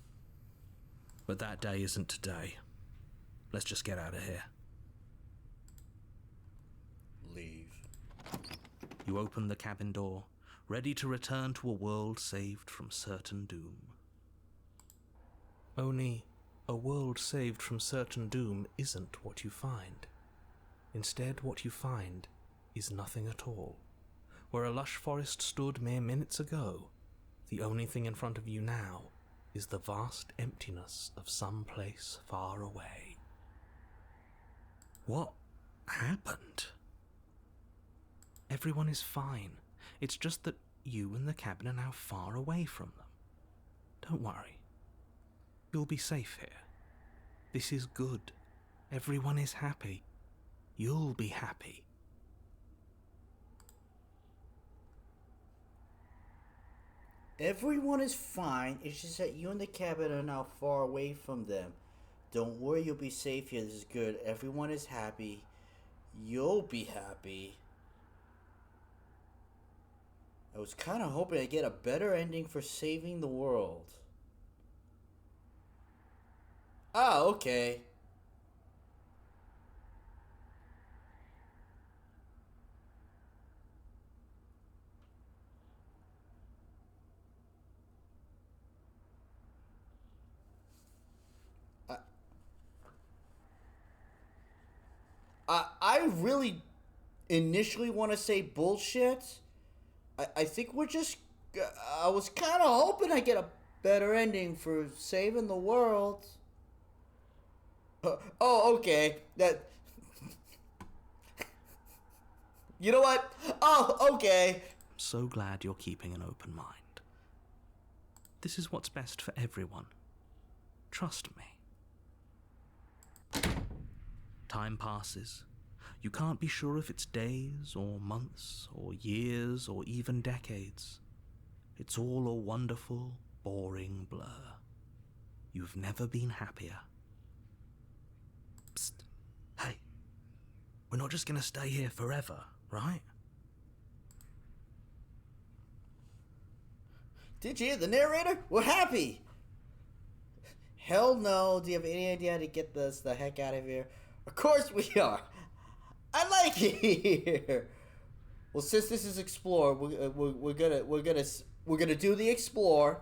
But that day isn't today. Let's just get out of here.
Leave.
You open the cabin door, ready to return to a world saved from certain doom. Only, a world saved from certain doom isn't what you find. Instead, what you find is nothing at all. Where a lush forest stood mere minutes ago, the only thing in front of you now is the vast emptiness of some place far away. What happened? Everyone is fine. It's just that you and the cabin are now far away from them. Don't worry. You'll be safe here. This is good. Everyone is happy. You'll be happy.
Everyone is fine. It's just that you and the cabin are now far away from them. Don't worry, you'll be safe here. This is good. Everyone is happy. You'll be happy. I was kind of hoping to get a better ending for saving the world. Oh, okay. I really initially want to say bullshit. I think we're just... I was kind of hoping I get a better ending for saving the world. Oh, okay. That... You know what? Oh, okay.
I'm so glad you're keeping an open mind. This is what's best for everyone. Trust me. Time passes. You can't be sure if it's days, or months, or years, or even decades. It's all a wonderful, boring blur. You've never been happier. Psst. Hey. We're not just gonna stay here forever, right?
Did you hear the narrator? We're happy! Hell no. Do you have any idea how to get us the heck out of here? Of course we are. I like it here. Well, since this is explore, we're gonna do the explore,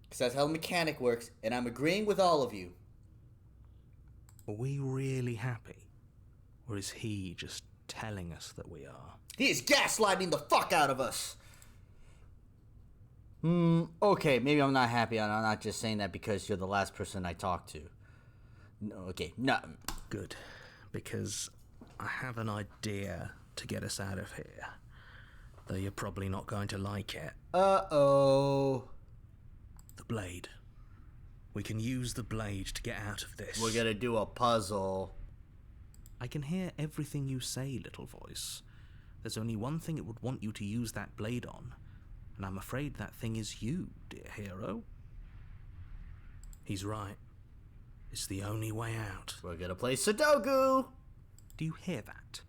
because that's how the mechanic works, and I'm agreeing with all of you.
Are we really happy? Or is he just telling us that we are?
He is gaslighting the fuck out of us. Okay, maybe I'm not happy. I'm not just saying that because you're the last person I talked to. No, okay, no.
Good, because I have an idea to get us out of here. Though you're probably not going to like it.
Uh-oh.
The blade. We can use the blade to get out of this.
We're gonna do a puzzle.
I can hear everything you say, little voice. There's only one thing it would want you to use that blade on, and I'm afraid that thing is you, dear hero. He's right. It's the only way out.
We're gonna play Sudoku!
Do you hear that?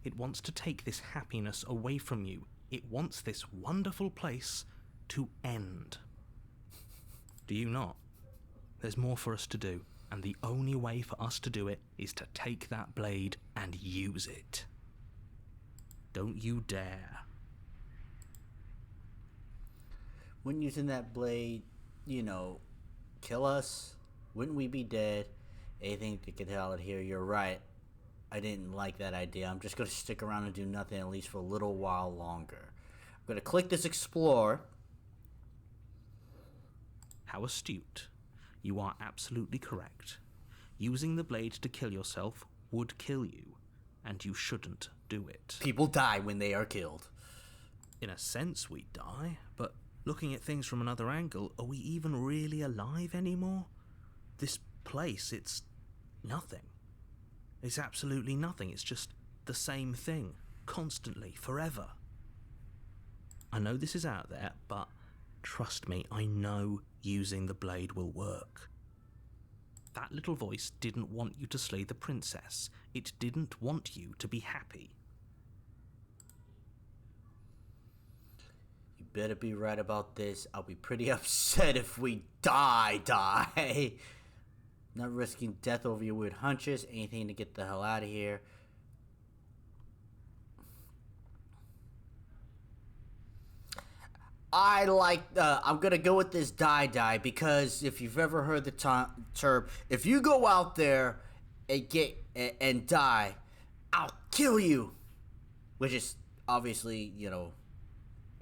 It wants to take this happiness away from you. It wants this wonderful place to end. Do you not? There's more for us to do, and the only way for us to do it is to take that blade and use it. Don't you dare.
Wouldn't using that blade, kill us? Wouldn't we be dead? Anything to get out of here, you're right. I didn't like that idea. I'm just going to stick around and do nothing at least for a little while longer. I'm going to click this explore.
How astute. You are absolutely correct. Using the blade to kill yourself would kill you, and you shouldn't do it.
People die when they are killed.
In a sense, we die, but looking at things from another angle, are we even really alive anymore? This place, it's nothing. It's absolutely nothing. It's just the same thing, constantly, forever. I know this is out there, but trust me, I know using the blade will work. That little voice didn't want you to slay the princess. It didn't want you to be happy.
You better be right about this. I'll be pretty upset if we die. Not risking death over your weird hunches. Anything to get the hell out of here. I'm gonna go with this die because if you've ever heard the term, if you go out there and die, I'll kill you. Which is obviously,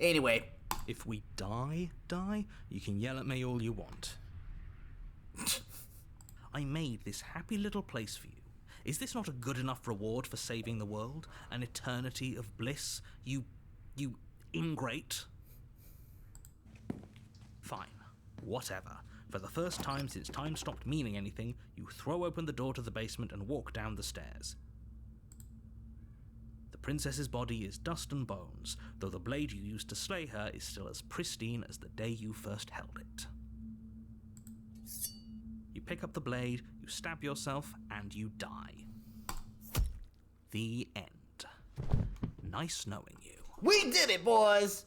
Anyway.
If we die, you can yell at me all you want. I made this happy little place for you. Is this not a good enough reward for saving the world? An eternity of bliss? You ingrate? Fine. Whatever. For the first time since time stopped meaning anything, you throw open the door to the basement and walk down the stairs. The princess's body is dust and bones, though the blade you used to slay her is still as pristine as the day you first held it. You pick up the blade, you stab yourself, and you die. The end. Nice knowing you.
We did it, boys!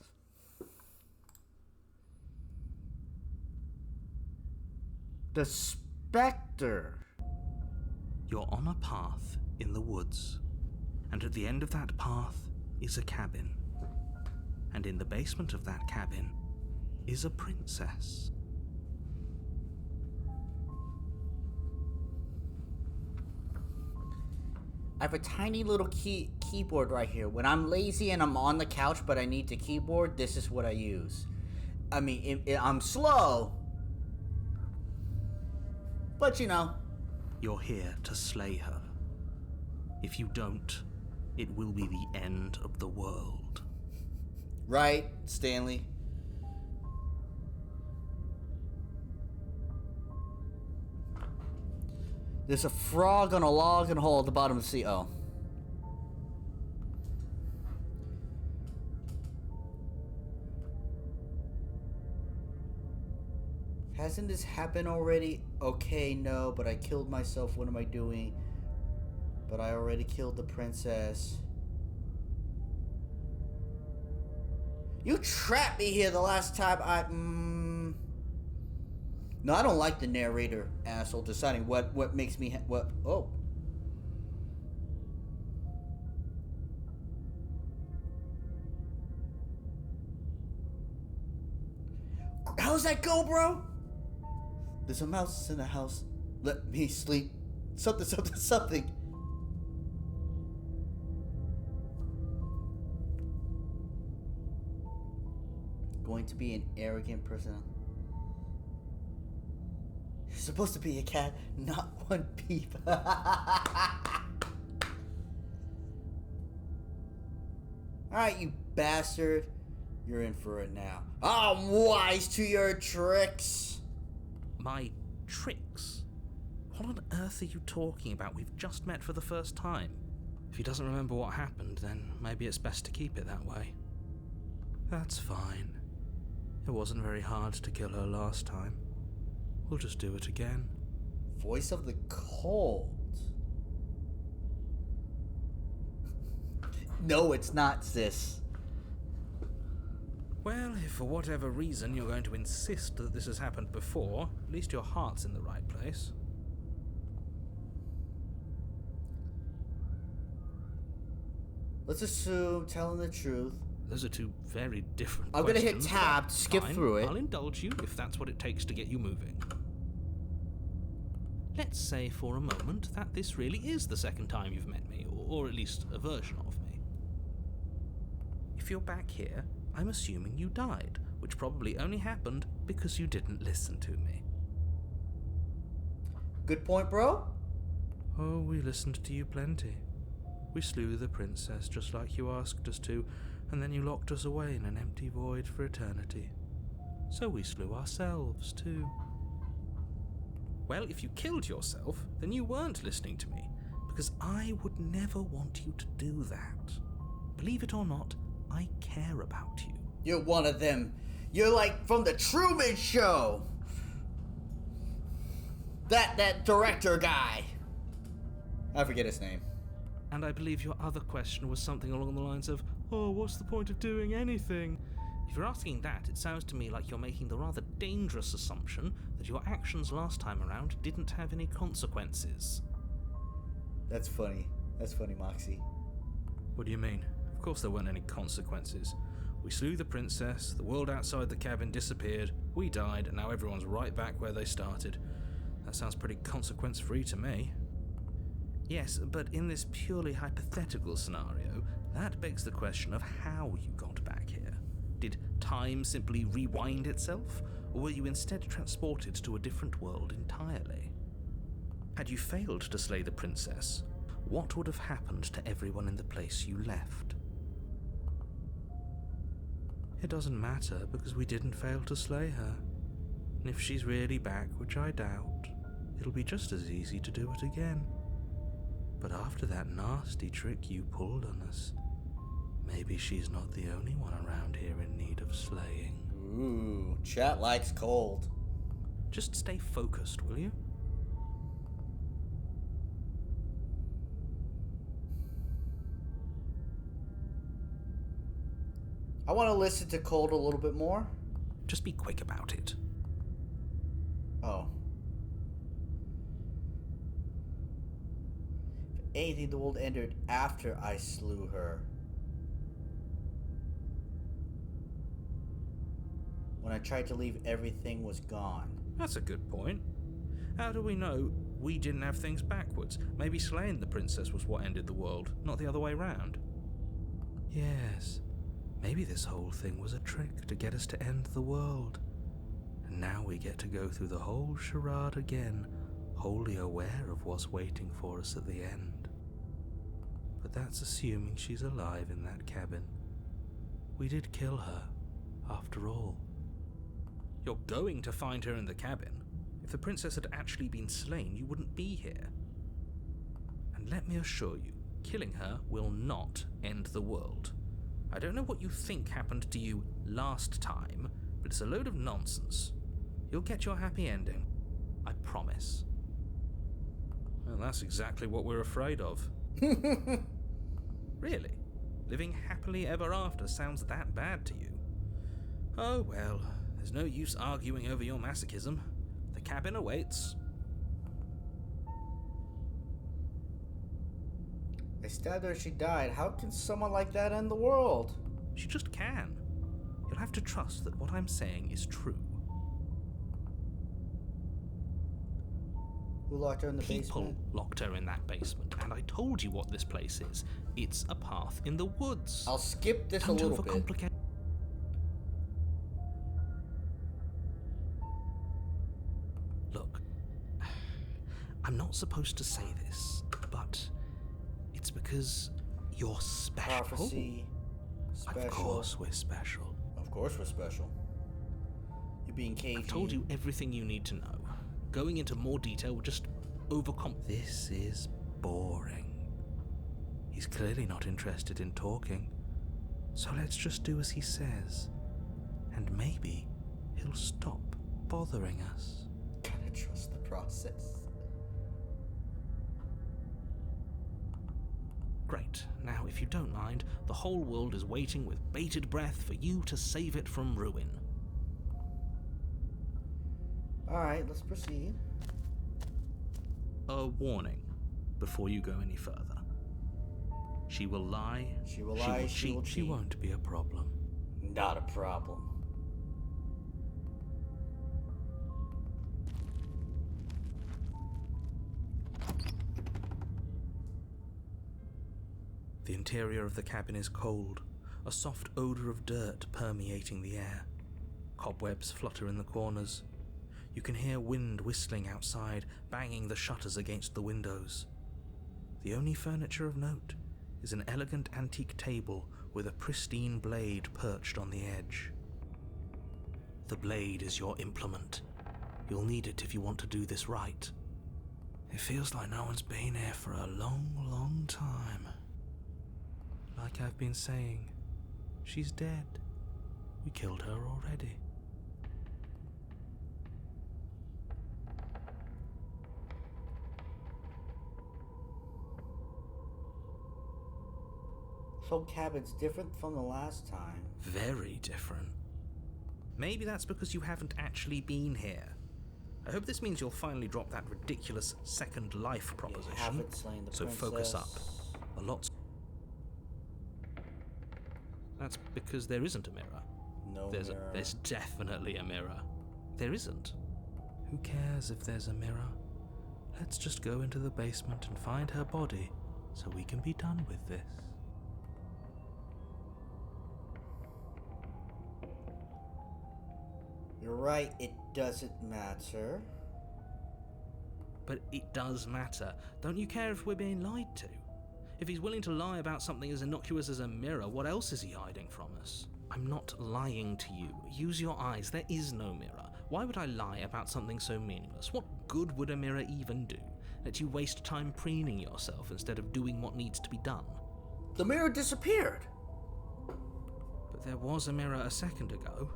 The Spectre.
You're on a path in the woods, and at the end of that path is a cabin. And in the basement of that cabin is a princess.
I have a tiny little keyboard right here. When I'm lazy and I'm on the couch but I need the keyboard, this is what I use. I mean, I'm slow. But
You're here to slay her. If you don't, it will be the end of the world.
Right, Stanley? There's a frog on a log and hole at the bottom of the sea. Oh. Hasn't this happened already? Okay, no, but I killed myself. What am I doing? But I already killed the princess. You trapped me here the last time No, I don't like the narrator, asshole, deciding what makes me what. Oh. How's that go, bro? There's a mouse in the house. Let me sleep. Something, something, something. Going to be an arrogant person. You're supposed to be a cat, not one peep. Alright, you bastard. You're in for it now. I'm wise to your tricks.
My tricks? What on earth are you talking about? We've just met for the first time. If he doesn't remember what happened, then maybe it's best to keep it that way. That's fine. It wasn't very hard to kill her last time. We'll just do it again.
Voice of the cold. No, it's not, sis.
Well, if for whatever reason you're going to insist that this has happened before, at least your heart's in the right place.
Let's assume telling the truth.
Those are two very different
I'm
questions.
gonna hit tab to skip
Fine,
through it.
I'll indulge you if that's what it takes to get you moving. Let's say for a moment that this really is the second time you've met me, or at least a version of me. If you're back here, I'm assuming you died, which probably only happened because you didn't listen to me.
Good point, bro.
Oh, we listened to you plenty. We slew the princess just like you asked us to, and then you locked us away in an empty void for eternity. So we slew ourselves too. Well, if you killed yourself, then you weren't listening to me, because I would never want you to do that. Believe it or not, I care about you.
You're one of them. You're like from the Truman Show. That director guy. I forget his name.
And I believe your other question was something along the lines of, oh, what's the point of doing anything? If you're asking that, it sounds to me like you're making the rather dangerous assumption that your actions last time around didn't have any consequences.
That's funny. That's funny, Moxie.
What do you mean? Of course there weren't any consequences. We slew the princess, the world outside the cabin disappeared, we died, and now everyone's right back where they started. That sounds pretty consequence-free to me. Yes, but in this purely hypothetical scenario, that begs the question of how you got back here. Did time simply rewind itself, or were you instead transported to a different world entirely? Had you failed to slay the princess, what would have happened to everyone in the place you left? It doesn't matter, because we didn't fail to slay her. And if she's really back, which I doubt, it'll be just as easy to do it again. But after that nasty trick you pulled on us, maybe she's not the only one around here in need of slaying.
Ooh, chat likes cold.
Just stay focused, will you?
I want to listen to Cold a little bit more.
Just be quick about it.
Oh. If anything, the world ended after I slew her. When I tried to leave, everything was gone.
That's a good point. How do we know we didn't have things backwards? Maybe slaying the princess was what ended the world, not the other way round. Yes. Maybe this whole thing was a trick to get us to end the world. And now we get to go through the whole charade again, wholly aware of what's waiting for us at the end. But that's assuming she's alive in that cabin. We did kill her, after all. You're going to find her in the cabin. If the princess had actually been slain, you wouldn't be here. And let me assure you, killing her will not end the world. I don't know what you think happened to you last time, but it's a load of nonsense. You'll get your happy ending. I promise. Well, that's exactly what we're afraid of. Really? Living happily ever after sounds that bad to you? Oh well, there's no use arguing over your masochism. The cabin awaits.
I stabbed her, she died. How can someone like that end the world?
She just can. You'll have to trust that what I'm saying is true.
Who locked her in the
People
basement?
locked her in that basement, and I told you what this place is. It's a path in the woods.
I'll skip this
Don't
a little bit.
overcomplicate. Look, I'm not supposed to say this, but it's because you're special.
Prophecy. Special.
Of course we're special.
Of course we're special. You're being cagey.
I've told you everything you need to know. Going into more detail will just This is boring. He's clearly not interested in talking. So let's just do as he says. And maybe he'll stop bothering us.
Gotta trust the process.
Great. Now, if you don't mind, the whole world is waiting with bated breath for you to save it from ruin.
Alright, let's proceed.
A warning before you go any further. She will lie.
She will lie, she will
She
cheat.
won't be a problem.
Not a problem.
The interior of the cabin is cold, a soft odor of dirt permeating the air. Cobwebs flutter in the corners. You can hear wind whistling outside, banging the shutters against the windows. The only furniture of note is an elegant antique table with a pristine blade perched on the edge. The blade is your implement. You'll need it if you want to do this right. It feels like no one's been here for a long, long time. Like I've been saying, she's dead. We killed her already.
This whole cabin's different from the last time.
Very different. Maybe that's because you haven't actually been here. I hope this means you'll finally drop that ridiculous second life proposition.
You haven't slain the
so
princess.
focus up. A lot's... That's because there isn't a mirror.
No
There's
mirror.
there's definitely a mirror. There isn't. Who cares if there's a mirror? Let's just go into the basement and find her body so we can be done with this.
You're right, it doesn't matter.
But it does matter. Don't you care if we're being lied to? If he's willing to lie about something as innocuous as a mirror, what else is he hiding from us? I'm not lying to you. Use your eyes. There is no mirror. Why would I lie about something so meaningless? What good would a mirror even do? Let you waste time preening yourself instead of doing what needs to be done.
The mirror disappeared.
But there was a mirror a second ago.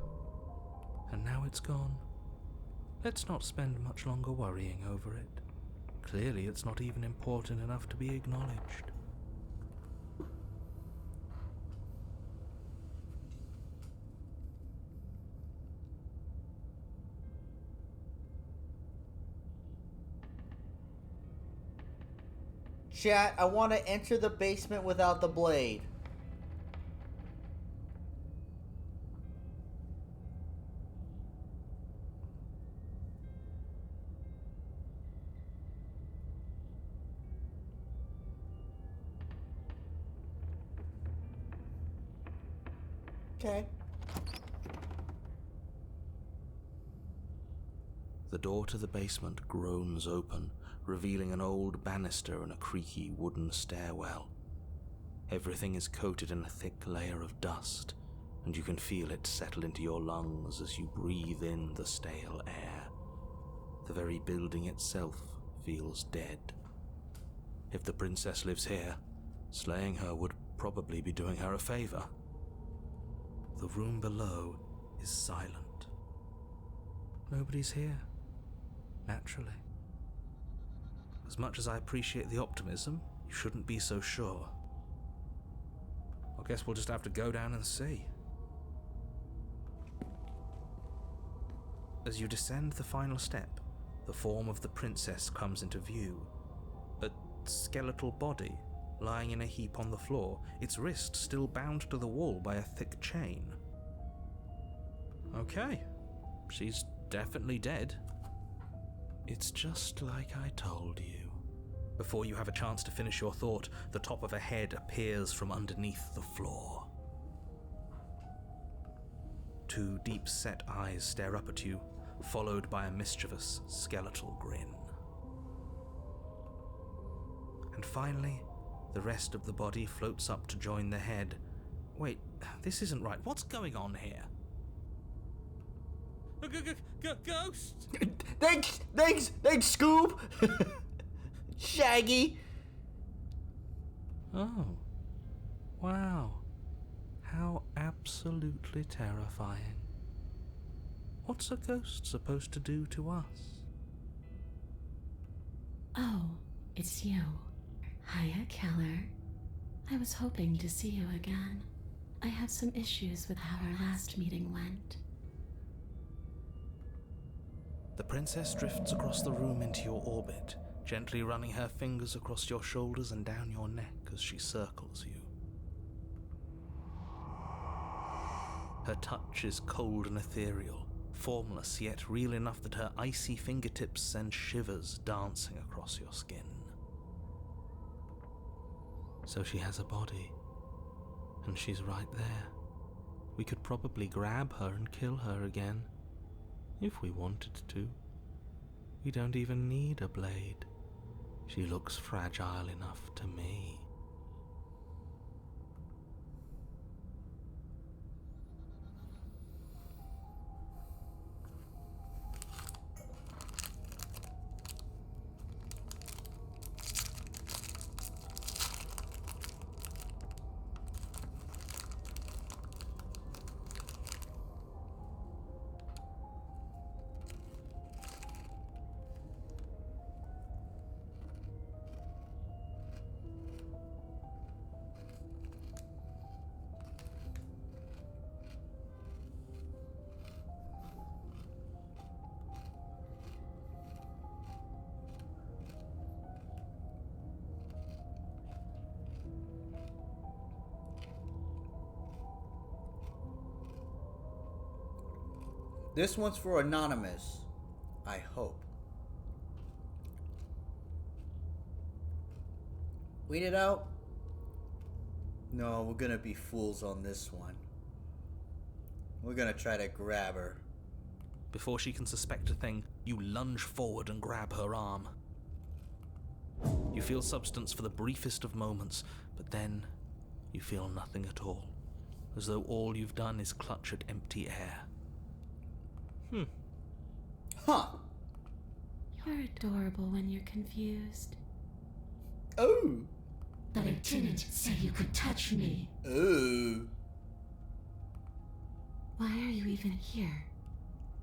And now it's gone. Let's not spend much longer worrying over it. Clearly it's not even important enough to be acknowledged.
Chat, I want to enter the basement without the blade. Okay.
The door to the basement groans open, revealing an old banister and a creaky wooden stairwell. Everything is coated in a thick layer of dust, and you can feel it settle into your lungs as you breathe in the stale air. The very building itself feels dead. If the princess lives here, slaying her would probably be doing her a favor. The room below is silent. Nobody's here. Naturally. As much as I appreciate the optimism, you shouldn't be so sure. I guess we'll just have to go down and see. As you descend the final step, the form of the princess comes into view. A skeletal body lying in a heap on the floor, its wrist still bound to the wall by a thick chain. Okay, she's definitely dead. It's just like I told you. Before you have a chance to finish your thought, the top of a head appears from underneath the floor. Two deep-set eyes stare up at you, followed by a mischievous skeletal grin. And finally, the rest of the body floats up to join the head. Wait, this isn't right. What's going on here? Ghost!
Thanks, Scoob! Shaggy!
Oh. Wow. How absolutely terrifying. What's a ghost supposed to do to us?
Oh, it's you. Hiya, Keller. I was hoping to see you again. I have some issues with how our last meeting went.
The princess drifts across the room into your orbit, gently running her fingers across your shoulders and down your neck as she circles you. Her touch is cold and ethereal, formless yet real enough that her icy fingertips send shivers dancing across your skin. So she has a body, and she's right there. We could probably grab her and kill her again, if we wanted to. We don't even need a blade. She looks fragile enough to me.
This one's for Anonymous, I hope. Read it out? No, we're gonna be fools on this one. We're gonna try to grab her.
Before she can suspect a thing, you lunge forward and grab her arm. You feel substance for the briefest of moments, but then you feel nothing at all, as though all you've done is clutch at empty air.
Huh.
You're adorable when you're confused.
Oh.
But I didn't say you could touch me.
Oh.
Why are you even here?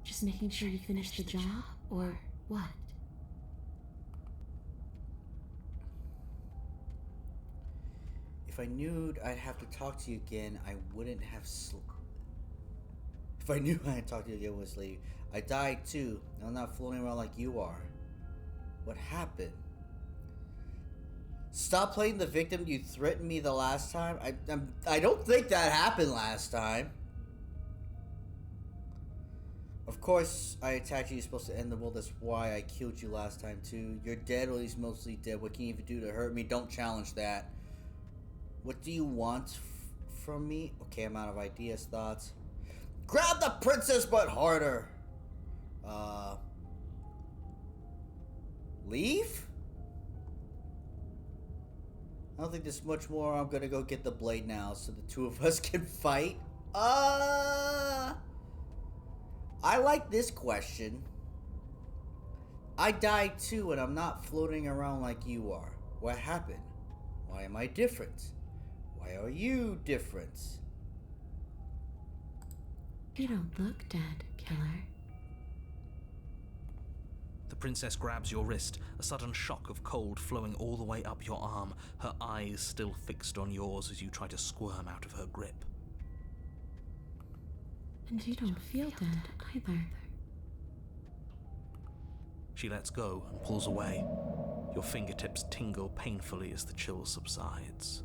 Just making sure you finish the job, or what?
If I knew I'd have to talk to you again, I wouldn't have If I knew I'd talk to you again, Wesley, I died too. I'm not floating around like you are. What happened? Stop playing the victim. You threatened me the last time. I don't think that happened last time. Of course, I attacked you. You're supposed to end the world. That's why I killed you last time too. You're dead, or at least mostly dead. What can you even do to hurt me? Don't challenge that. What do you want from me? Okay, I'm out of ideas, thoughts. Grab the princess, but harder. Leave? I don't think there's much more. I'm gonna go get the blade now so the two of us can fight. I like this question. I died too, and I'm not floating around like you are. What happened? Why am I different? Why are you different?
You don't look dead, Killer.
The princess grabs your wrist, a sudden shock of cold flowing all the way up your arm, her eyes still fixed on yours as you try to squirm out of her grip.
And you don't feel dead either.
She lets go and pulls away. Your fingertips tingle painfully as the chill subsides.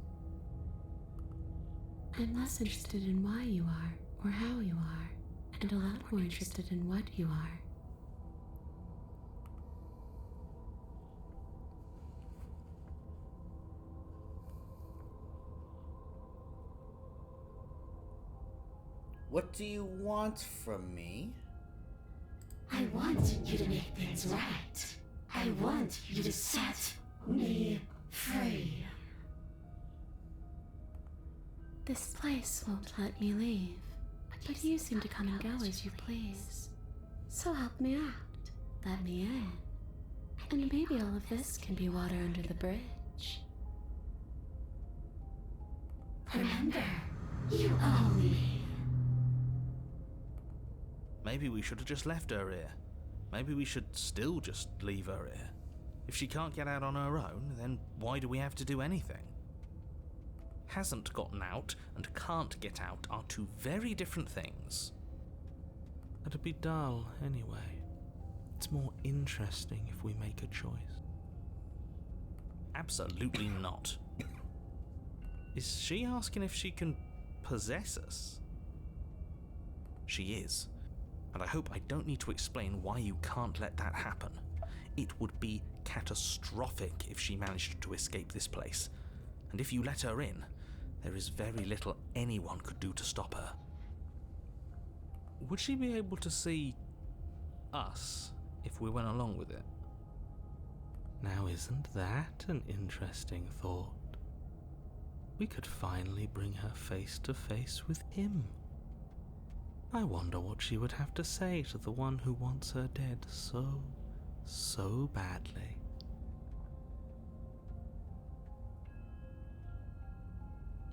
I'm less interested in why you are, or how you are, and a lot more interested in what you are.
What do you want from me?
I want you to make things right. I want you to set me free.
This place won't let me leave, but you seem to come and go as you please. So help me out. Let me in. And maybe all of this can be water under the bridge.
Remember, you owe me.
Maybe we should have just left her here. Maybe we should still just leave her here. If she can't get out on her own, then why do we have to do anything? Hasn't gotten out and can't get out are two very different things.
It'd be dull anyway. It's more interesting if we make a choice.
Absolutely not. Is she asking if she can possess us? She is. And I hope I don't need to explain why you can't let that happen. It would be catastrophic if she managed to escape this place. And if you let her in, there is very little anyone could do to stop her. Would she be able to see us if we went along with it?
Now isn't that an interesting thought? We could finally bring her face to face with him. I wonder what she would have to say to the one who wants her dead so badly.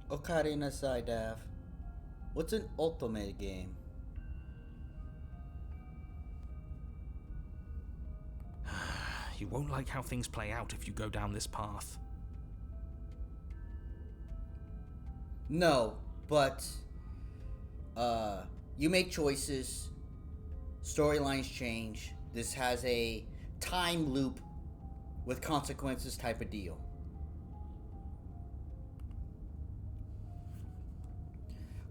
Ocarina of Time. What's an ultimate game?
You won't like how things play out if you go down this path.
No, but you make choices, storylines change. This has a time loop with consequences type of deal.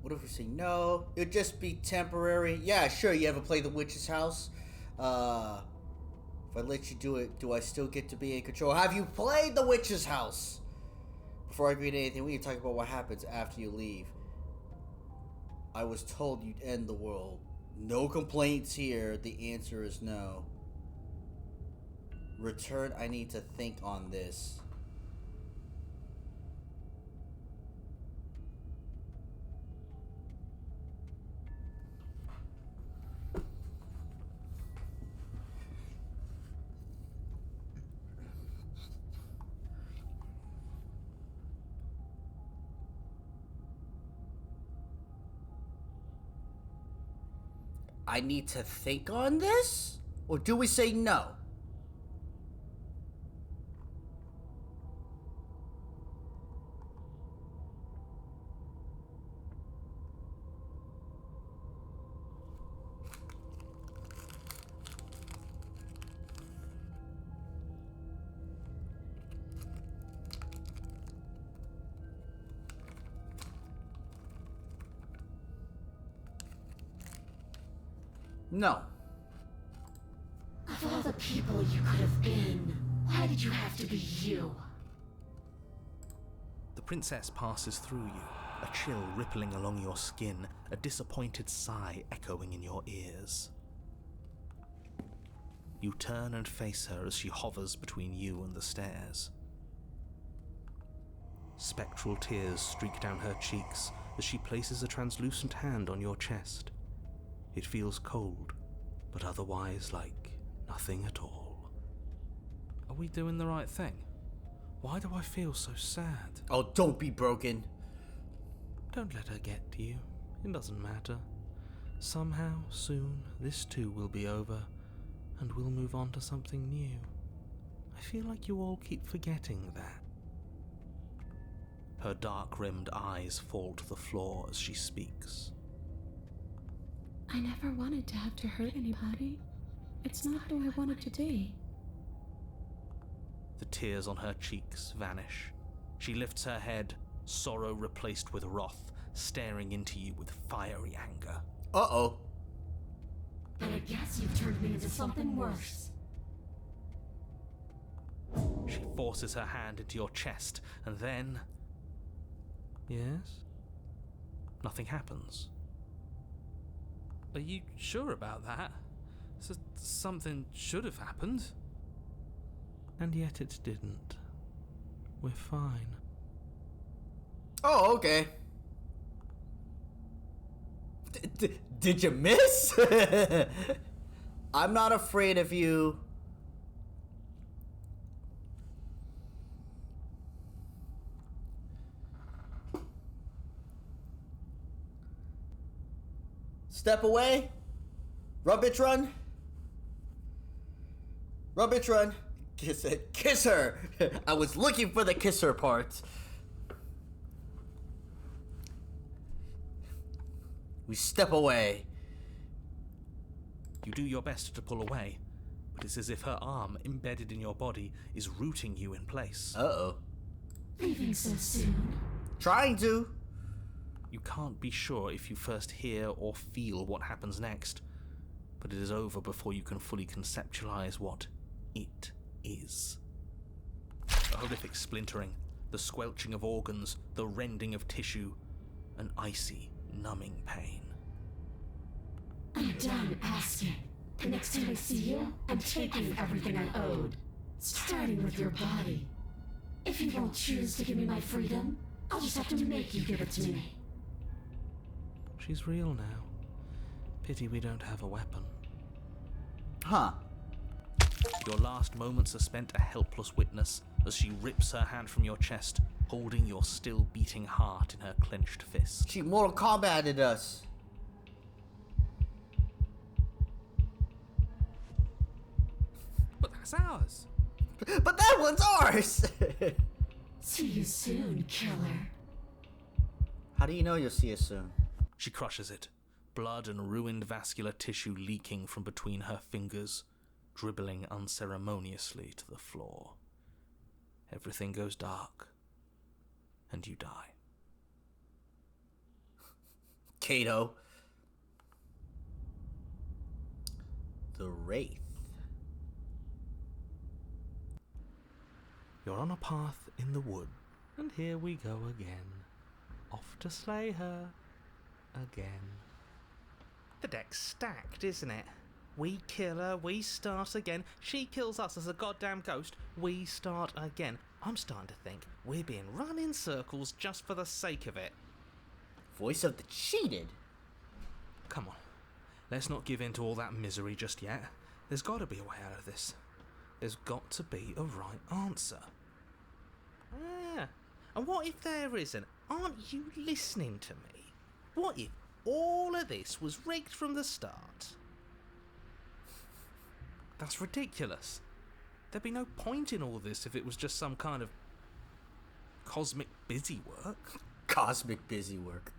What if we say no? It'll just be temporary. Yeah, sure, you ever play The Witch's House? If I let you do it, do I still get to be in control? Have you played The Witch's House? Before I agree to anything, we need to talk about what happens after you leave. I was told you'd end the world. No complaints here. The answer is no. Return. I need to think on this. I need to think on this? Or do we say no? No.
Of all the people you could have been, why did you have to be you?
The princess passes through you, a chill rippling along your skin, a disappointed sigh echoing in your ears. You turn and face her as she hovers between you and the stairs. Spectral tears streak down her cheeks as she places a translucent hand on your chest. It feels cold, but otherwise like nothing at all. Are we doing the right thing? Why do I feel so sad?
Oh, don't be broken.
Don't let her get to you. It doesn't matter. Somehow, soon, this too will be over, and we'll move on to something new. I feel like you all keep forgetting that. Her dark-rimmed eyes fall to the floor as she speaks.
I never wanted to have to hurt anybody. It's not who I wanted to be.
The tears on her cheeks vanish. She lifts her head, sorrow replaced with wrath, staring into you with fiery anger.
Uh-oh.
But I guess you've turned me into something worse.
She forces her hand into your chest, and then... Yes? Nothing happens.
Are you sure about that? Something should have happened.
And yet it didn't. We're fine.
Oh, okay. Did you miss? I'm not afraid of you. Step away. Rub bitch run. Rub bitch run. Kiss it. Kiss her. I was looking for the kiss her part. We step away.
You do your best to pull away, but it's as if her arm, embedded in your body, is rooting you in place.
Uh-oh.
Leaving so soon.
Trying to.
You can't be sure if you first hear or feel what happens next, but it is over before you can fully conceptualize what it is. A horrific splintering, the squelching of organs, the rending of tissue, an icy, numbing pain.
I'm done asking. The next time I see you, I'm taking everything I owed. Starting with your body. If you won't choose to give me my freedom, I'll just have to make you give it to me.
She's real now. Pity we don't have a weapon.
Huh.
Your last moments are spent a helpless witness as she rips her hand from your chest, holding your still beating heart in her clenched fist.
She Mortal Kombated us.
But that's ours.
But that one's ours!
See you soon, killer.
How do you know you'll see us soon?
She crushes it, blood and ruined vascular tissue leaking from between her fingers, dribbling unceremoniously to the floor. Everything goes dark, and you die.
Kato. The Wraith.
You're on a path in the wood, and here we go again. Off to slay her. Again. The deck's stacked, isn't it? We kill her, we start again. She kills us as a goddamn ghost, we start again. I'm starting to think we're being run in circles just for the sake of it.
Voice of the cheated.
Come on, let's not give in to all that misery just yet. There's got to be a way out of this. There's got to be a right answer. Ah, and what if there isn't? Aren't you listening to me? What if all of this was rigged from the start? That's ridiculous. There'd be no point in all this if it was just some kind of cosmic busy work.
Cosmic busy work.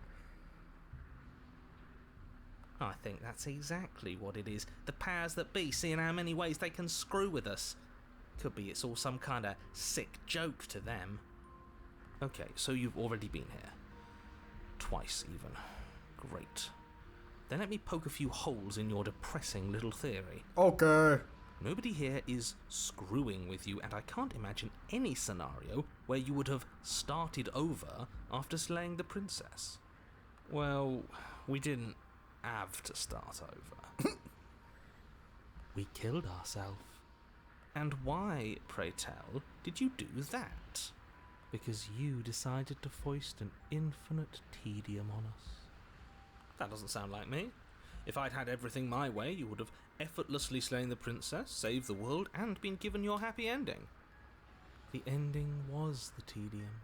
I think that's exactly what it is. The powers that be, seeing how many ways they can screw with us. Could be it's all some kind of sick joke to them. Okay, so you've already been here. Twice, even. Great. Then let me poke a few holes in your depressing little theory.
Okay.
Nobody here is screwing with you, and I can't imagine any scenario where you would have started over after slaying the princess. Well, we didn't have to start over. We killed ourselves. And why, pray tell, did you do that? Because you decided to foist an infinite tedium on us. That doesn't sound like me. If I'd had everything my way, you would have effortlessly slain the princess, saved the world, and been given your happy ending. The ending was the tedium.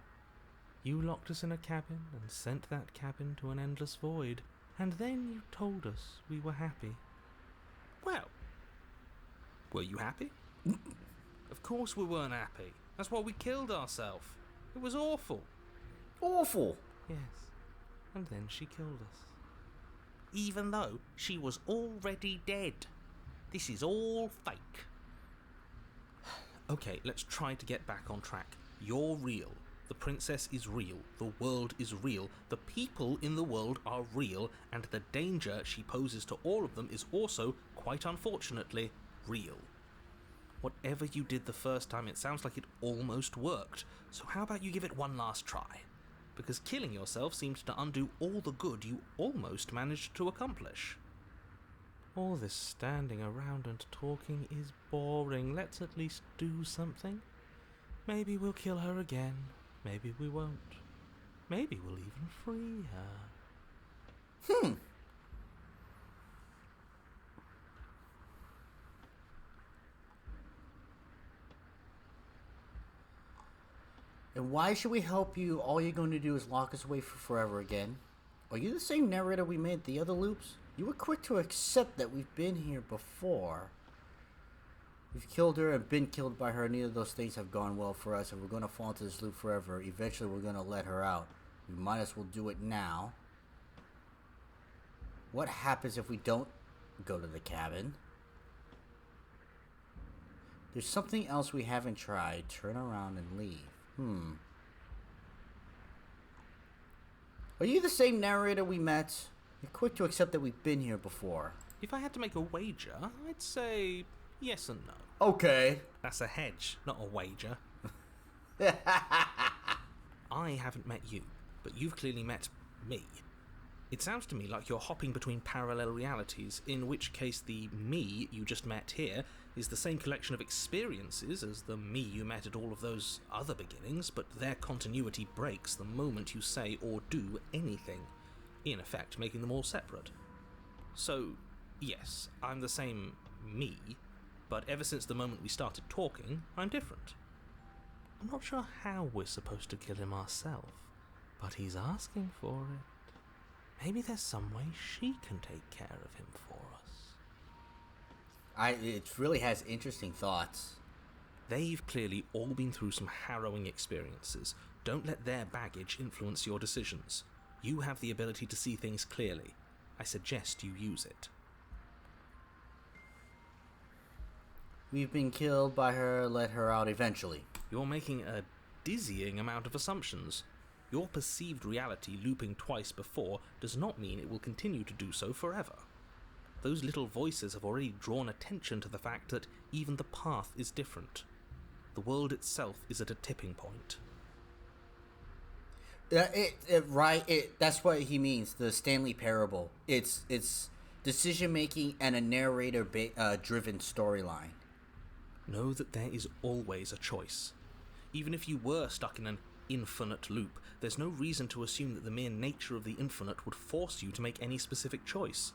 You locked us in a cabin and sent that cabin to an endless void, and then you told us we were happy. Well, Were you happy? Of course we weren't happy. That's why we killed ourselves. It was awful.
Awful.
Yes. And then she killed us. Even though she was already dead. This is all fake. Okay, let's try to get back on track. You're real. The princess is real. The world is real. The people in the world are real. And the danger she poses to all of them is also, quite unfortunately, real. Whatever you did the first time, it sounds like it almost worked. So how about you give it one last try? Because killing yourself seems to undo all the good you almost managed to accomplish. All this standing around and talking is boring. Let's at least do something. Maybe we'll kill her again. Maybe we won't. Maybe we'll even free her.
And why should we help you? All you're going to do is lock us away for forever again. Are you the same narrator we made the other loops? You were quick to accept that we've been here before. We've killed her and been killed by her. Neither of those things have gone well for us, and we're going to fall into this loop forever. Eventually, we're going to let her out. We might as well do it now. What happens if we don't go to the cabin? There's something else we haven't tried. Turn around and leave. Are you the same narrator we met? You're quick to accept that we've been here before.
If I had to make a wager, I'd say yes and no.
Okay.
That's a hedge, not a wager. I haven't met you, but you've clearly met me. It sounds to me like you're hopping between parallel realities, in which case the me you just met here is the same collection of experiences as the me you met at all of those other beginnings, but their continuity breaks the moment you say or do anything, in effect making them all separate. So, yes, I'm the same me, but ever since the moment we started talking, I'm different. I'm not sure how we're supposed to kill him ourselves, but he's asking for it. Maybe there's some way she can take care of him for us.
It really has interesting thoughts.
They've clearly all been through some harrowing experiences. Don't let their baggage influence your decisions. You have the ability to see things clearly. I suggest you use it.
We've been killed by her, let her out eventually.
You're making a dizzying amount of assumptions. Your perceived reality looping twice before does not mean it will continue to do so forever. Those little voices have already drawn attention to the fact that even the path is different. The world itself is at a tipping point.
That's what he means, the Stanley Parable. It's decision-making and a narrator-driven storyline.
Know that there is always a choice. Even if you were stuck in an infinite loop, there's no reason to assume that the mere nature of the infinite would force you to make any specific choice.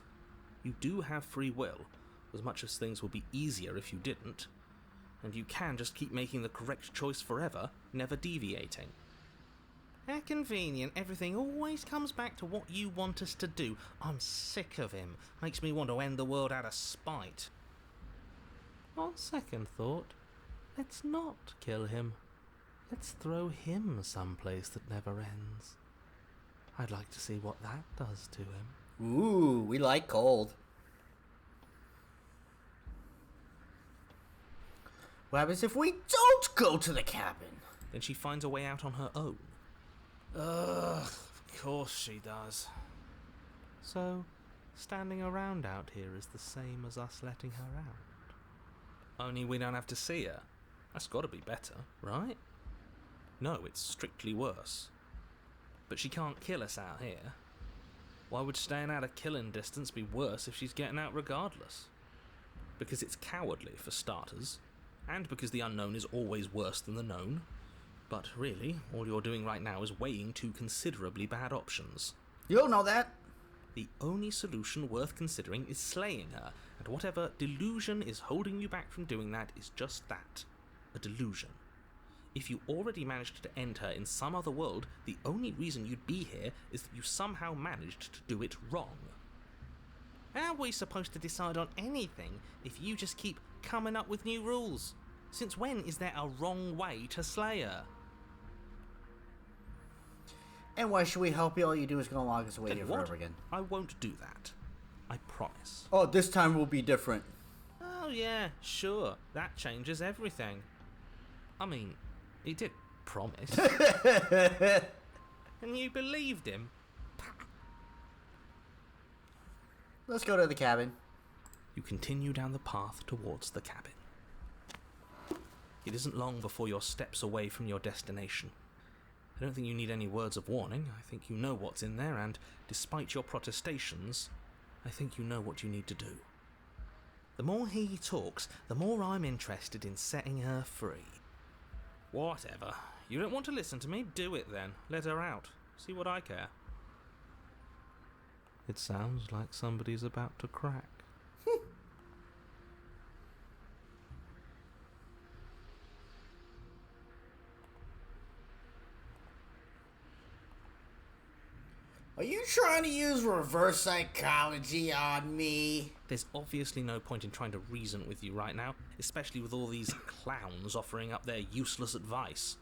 You do have free will, as much as things would be easier if you didn't. And you can just keep making the correct choice forever, never deviating. How convenient, everything always comes back to what you want us to do. I'm sick of him. Makes me want to end the world out of spite. On second thought, let's not kill him. Let's throw him someplace that never ends. I'd like to see what that does to him.
Ooh, we like cold. What happens if we don't go to the cabin?
Then she finds a way out on her own.
Ugh, of course she does.
So, standing around out here is the same as us letting her out. Only we don't have to see her. That's got to be better, right? No, it's strictly worse. But she can't kill us out here. Why would staying out of killing distance be worse if she's getting out regardless? Because it's cowardly, for starters, and because the unknown is always worse than the known. But really, all you're doing right now is weighing two considerably bad options.
You don't know that.
The only solution worth considering is slaying her, and whatever delusion is holding you back from doing that is just that, a delusion. If you already managed to end her in some other world, the only reason you'd be here is that you somehow managed to do it wrong. How are we supposed to decide on anything if you just keep coming up with new rules? Since when is there a wrong way to slay her?
And why should we help you? All you do is go along as a way
Then
here
what?
forever again.
I won't do that. I promise.
Oh, this time will be different.
Oh yeah, sure. That changes everything. I mean, he did promise. And you believed him?
Let's go to the cabin.
You continue down the path towards the cabin. It isn't long before you're steps away from your destination. I don't think you need any words of warning. I think you know what's in there, and despite your protestations, I think you know what you need to do. The more he talks, the more I'm interested in setting her free. Whatever. You don't want to listen to me? Do it then. Let her out. See what I care. It sounds like somebody's about to crack.
Are you trying to use reverse psychology on me?
There's obviously no point in trying to reason with you right now, especially with all these clowns offering up their useless advice.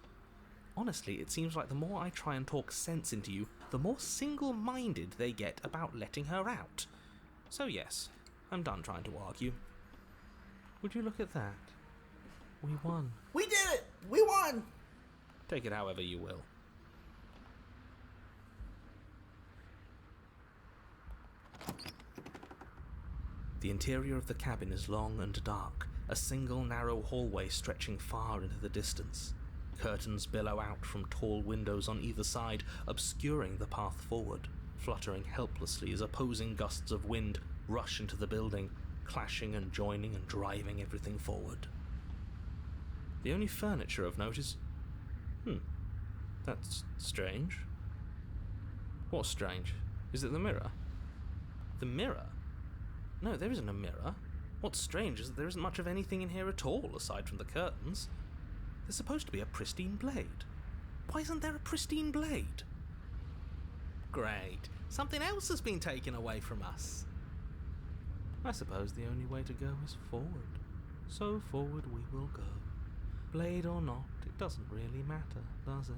Honestly, it seems like the more I try and talk sense into you, the more single-minded they get about letting her out. So yes, I'm done trying to argue. Would you look at that? We won.
We did it! We won!
Take it however you will. The interior of the cabin is long and dark, a single narrow hallway stretching far into the distance. Curtains billow out from tall windows on either side, obscuring the path forward, fluttering helplessly as opposing gusts of wind rush into the building, clashing and joining and driving everything forward. The only furniture of note is... that's strange. What's strange? Is it the mirror? The mirror? No, there isn't a mirror. What's strange is that there isn't much of anything in here at all, aside from the curtains. There's supposed to be a pristine blade. Why isn't there a pristine blade? Great. Something else has been taken away from us. I suppose the only way to go is forward. So forward we will go. Blade or not, it doesn't really matter, does it?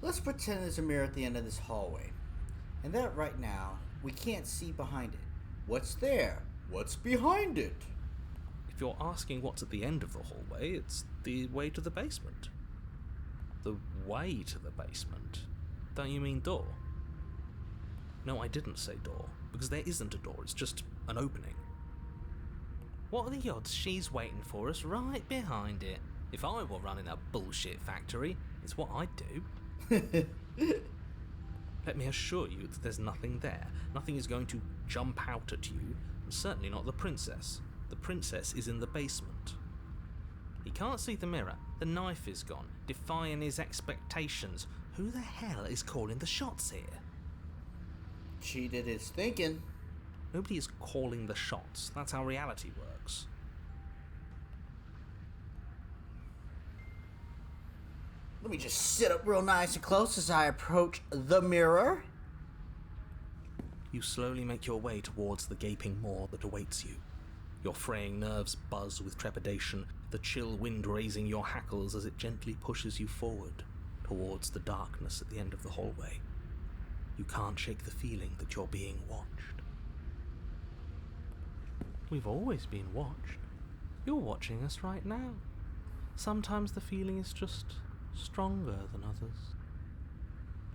Let's pretend there's a mirror at the end of this hallway. And that right now, we can't see behind it. What's there? What's behind it?
If you're asking what's at the end of the hallway, it's the way to the basement. The way to the basement? Don't you mean door? No, I didn't say door, because there isn't a door, it's just an opening. What are the odds she's waiting for us right behind it? If I were running a bullshit factory, it's what I'd do. Let me assure you that there's nothing there. Nothing is going to jump out at you, and certainly not the princess. The princess is in the basement. He can't see the mirror. The knife is gone, defying his expectations. Who the hell is calling the shots here?
Cheated his thinking.
Nobody is calling the shots. That's how reality works.
Let me just sit up real nice and close as I approach the mirror.
You slowly make your way towards the gaping maw that awaits you. Your fraying nerves buzz with trepidation, the chill wind raising your hackles as it gently pushes you forward, towards the darkness at the end of the hallway. You can't shake the feeling that you're being watched. We've always been watched. You're watching us right now. Sometimes the feeling is just stronger than others.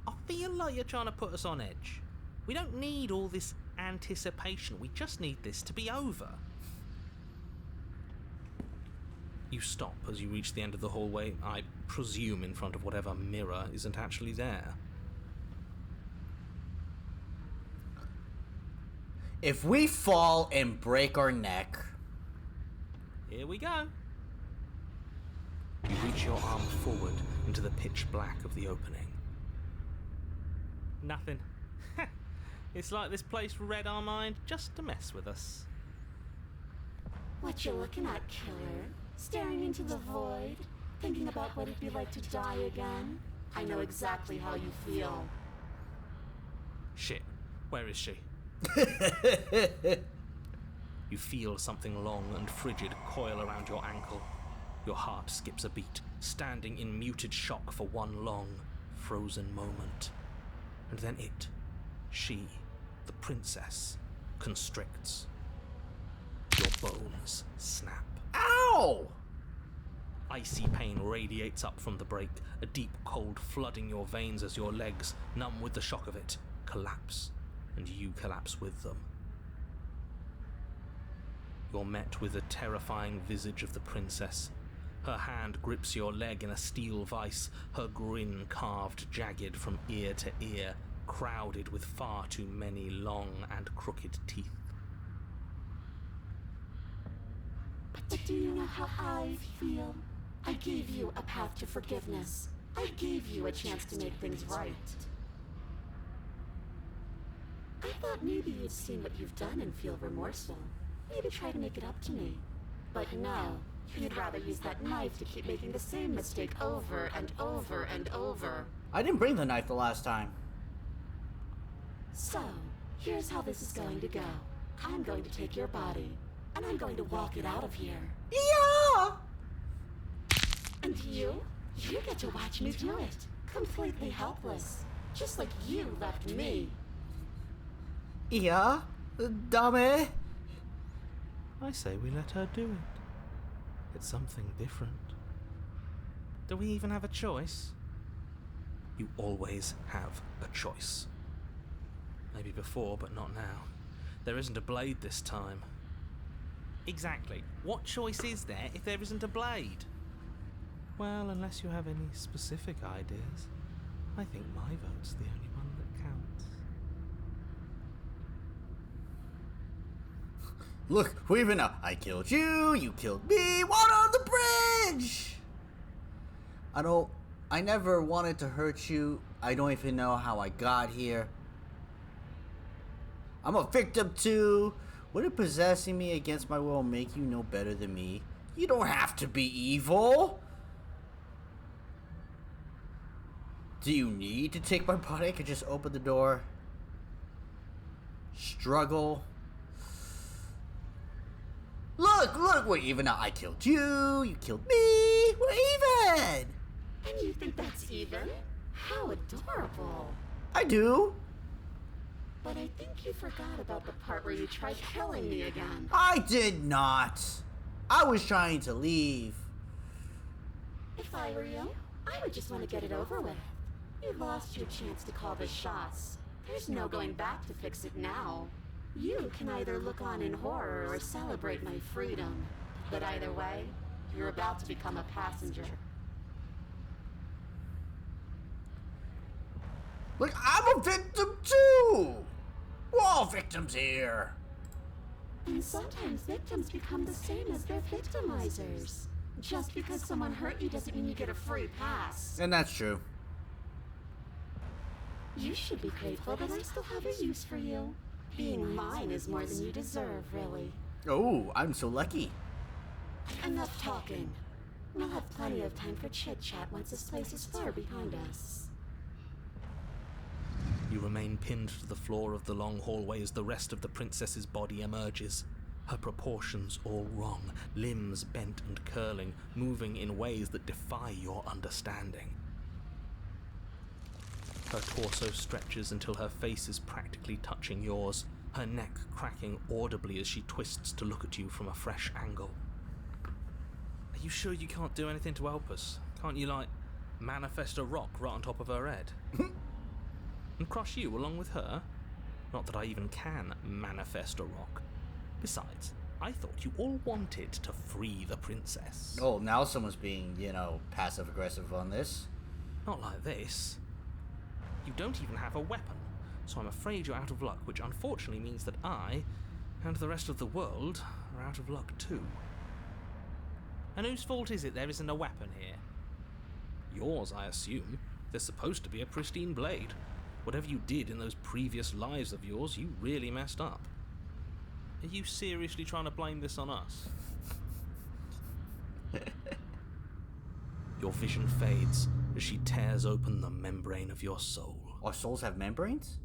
I feel like you're trying to put us on edge. We don't need all this anticipation. We just need this to be over. You stop as you reach the end of the hallway, I presume in front of whatever mirror isn't actually there.
If we fall and break our neck...
Here we go. You reach your arm forward into the pitch black of the opening. Nothing. It's like this place read our mind just to mess with us.
What you looking at, killer? Staring into the void? Thinking about what it'd be like to die again? I know exactly how you feel.
Shit. Where is she?
You feel something long and frigid coil around your ankle. Your heart skips a beat, standing in muted shock for one long, frozen moment. And then she, the princess, constricts. Your bones snap.
Ow!
Icy pain radiates up from the break, a deep cold flooding your veins as your legs, numb with the shock of it, collapse, and you collapse with them. You're met with the terrifying visage of the princess. Her hand grips your leg in a steel vice, her grin carved jagged from ear to ear, crowded with far too many long and crooked teeth.
But do you know how I feel? I gave you a path to forgiveness. I gave you a chance to make things right. I thought maybe you'd seen what you've done and feel remorseful. Maybe try to make it up to me. But no, you'd rather use that knife to keep making the same mistake over and over and over.
I didn't bring the knife the last time.
So, here's how this is going to go. I'm going to take your body, and I'm going to walk it out of here.
Yeah!
And you get to watch me do it. Completely helpless. Just like you left me.
Yeah? Dame?
I say we let her do it. It's something different.
Do we even have a choice? You always have a choice. Maybe before, but not now. There isn't a blade this time. Exactly. What choice is there if there isn't a blade?
Well, unless you have any specific ideas, I think my vote's the only one that counts.
Look, we even know. I killed you, you killed me, water on the bridge! I never wanted to hurt you. I don't even know how I got here. I'm a victim too. Would it possessing me against my will make you no better than me? You don't have to be evil. Do you need to take my body? I could just open the door. Struggle. Look, we're even now. I killed you, you killed me. We're even.
And you think that's even? How adorable.
I do.
But I think you forgot about the part where you tried killing me again.
I did not. I was trying to leave.
If I were you, I would just want to get it over with. You lost your chance to call the shots. There's no going back to fix it now. You can either look on in horror or celebrate my freedom. But either way, you're about to become a passenger.
Look, I'm a victim too. We're all victims here.
And sometimes victims become the same as their victimizers. Just because someone hurt you doesn't mean you get a free pass.
And that's true.
You should be grateful that I still have a use for you. Being mine is more than you deserve, really.
Oh, I'm so lucky.
Enough talking. We'll have plenty of time for chit-chat once this place is far behind us.
You remain pinned to the floor of the long hallway as the rest of the princess's body emerges. Her proportions all wrong, limbs bent and curling, moving in ways that defy your understanding. Her torso stretches until her face is practically touching yours, her neck cracking audibly as she twists to look at you from a fresh angle. Are you sure you can't do anything to help us? Can't you, manifest a rock right on top of her head? And crush you along with her? Not that I even can manifest a rock. Besides, I thought you all wanted to free the princess.
Oh, now someone's being, passive-aggressive on this.
Not like this. You don't even have a weapon, so I'm afraid you're out of luck, which unfortunately means that I, and the rest of the world, are out of luck too. And whose fault is it there isn't a weapon here? Yours, I assume. There's supposed to be a pristine blade. Whatever you did in those previous lives of yours, you really messed up. Are you seriously trying to blame this on us? Your vision fades as she tears open the membrane of your soul.
Our souls have membranes?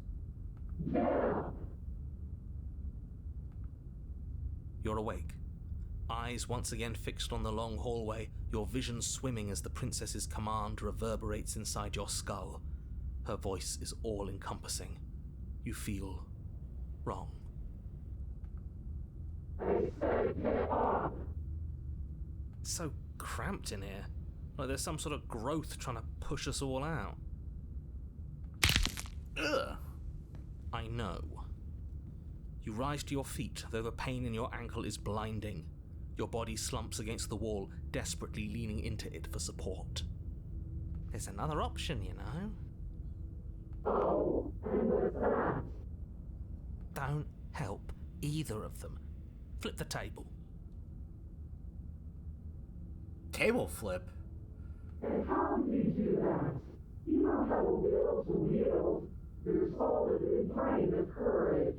Eyes once again fixed on the long hallway, your vision swimming as the princess's command reverberates inside your skull. Her voice is all-encompassing. You feel wrong. It's so cramped in here. Like there's some sort of growth trying to push us all out.
Ugh.
I know. You rise to your feet, though the pain in your ankle is blinding. Your body slumps against the wall, desperately leaning into it for support. There's another option, you know.
Oh, and what's that?
Don't help either of them. Flip the table.
Table flip?
And how do you do that? You don't have a will to wield. Your soul is inflamed with courage.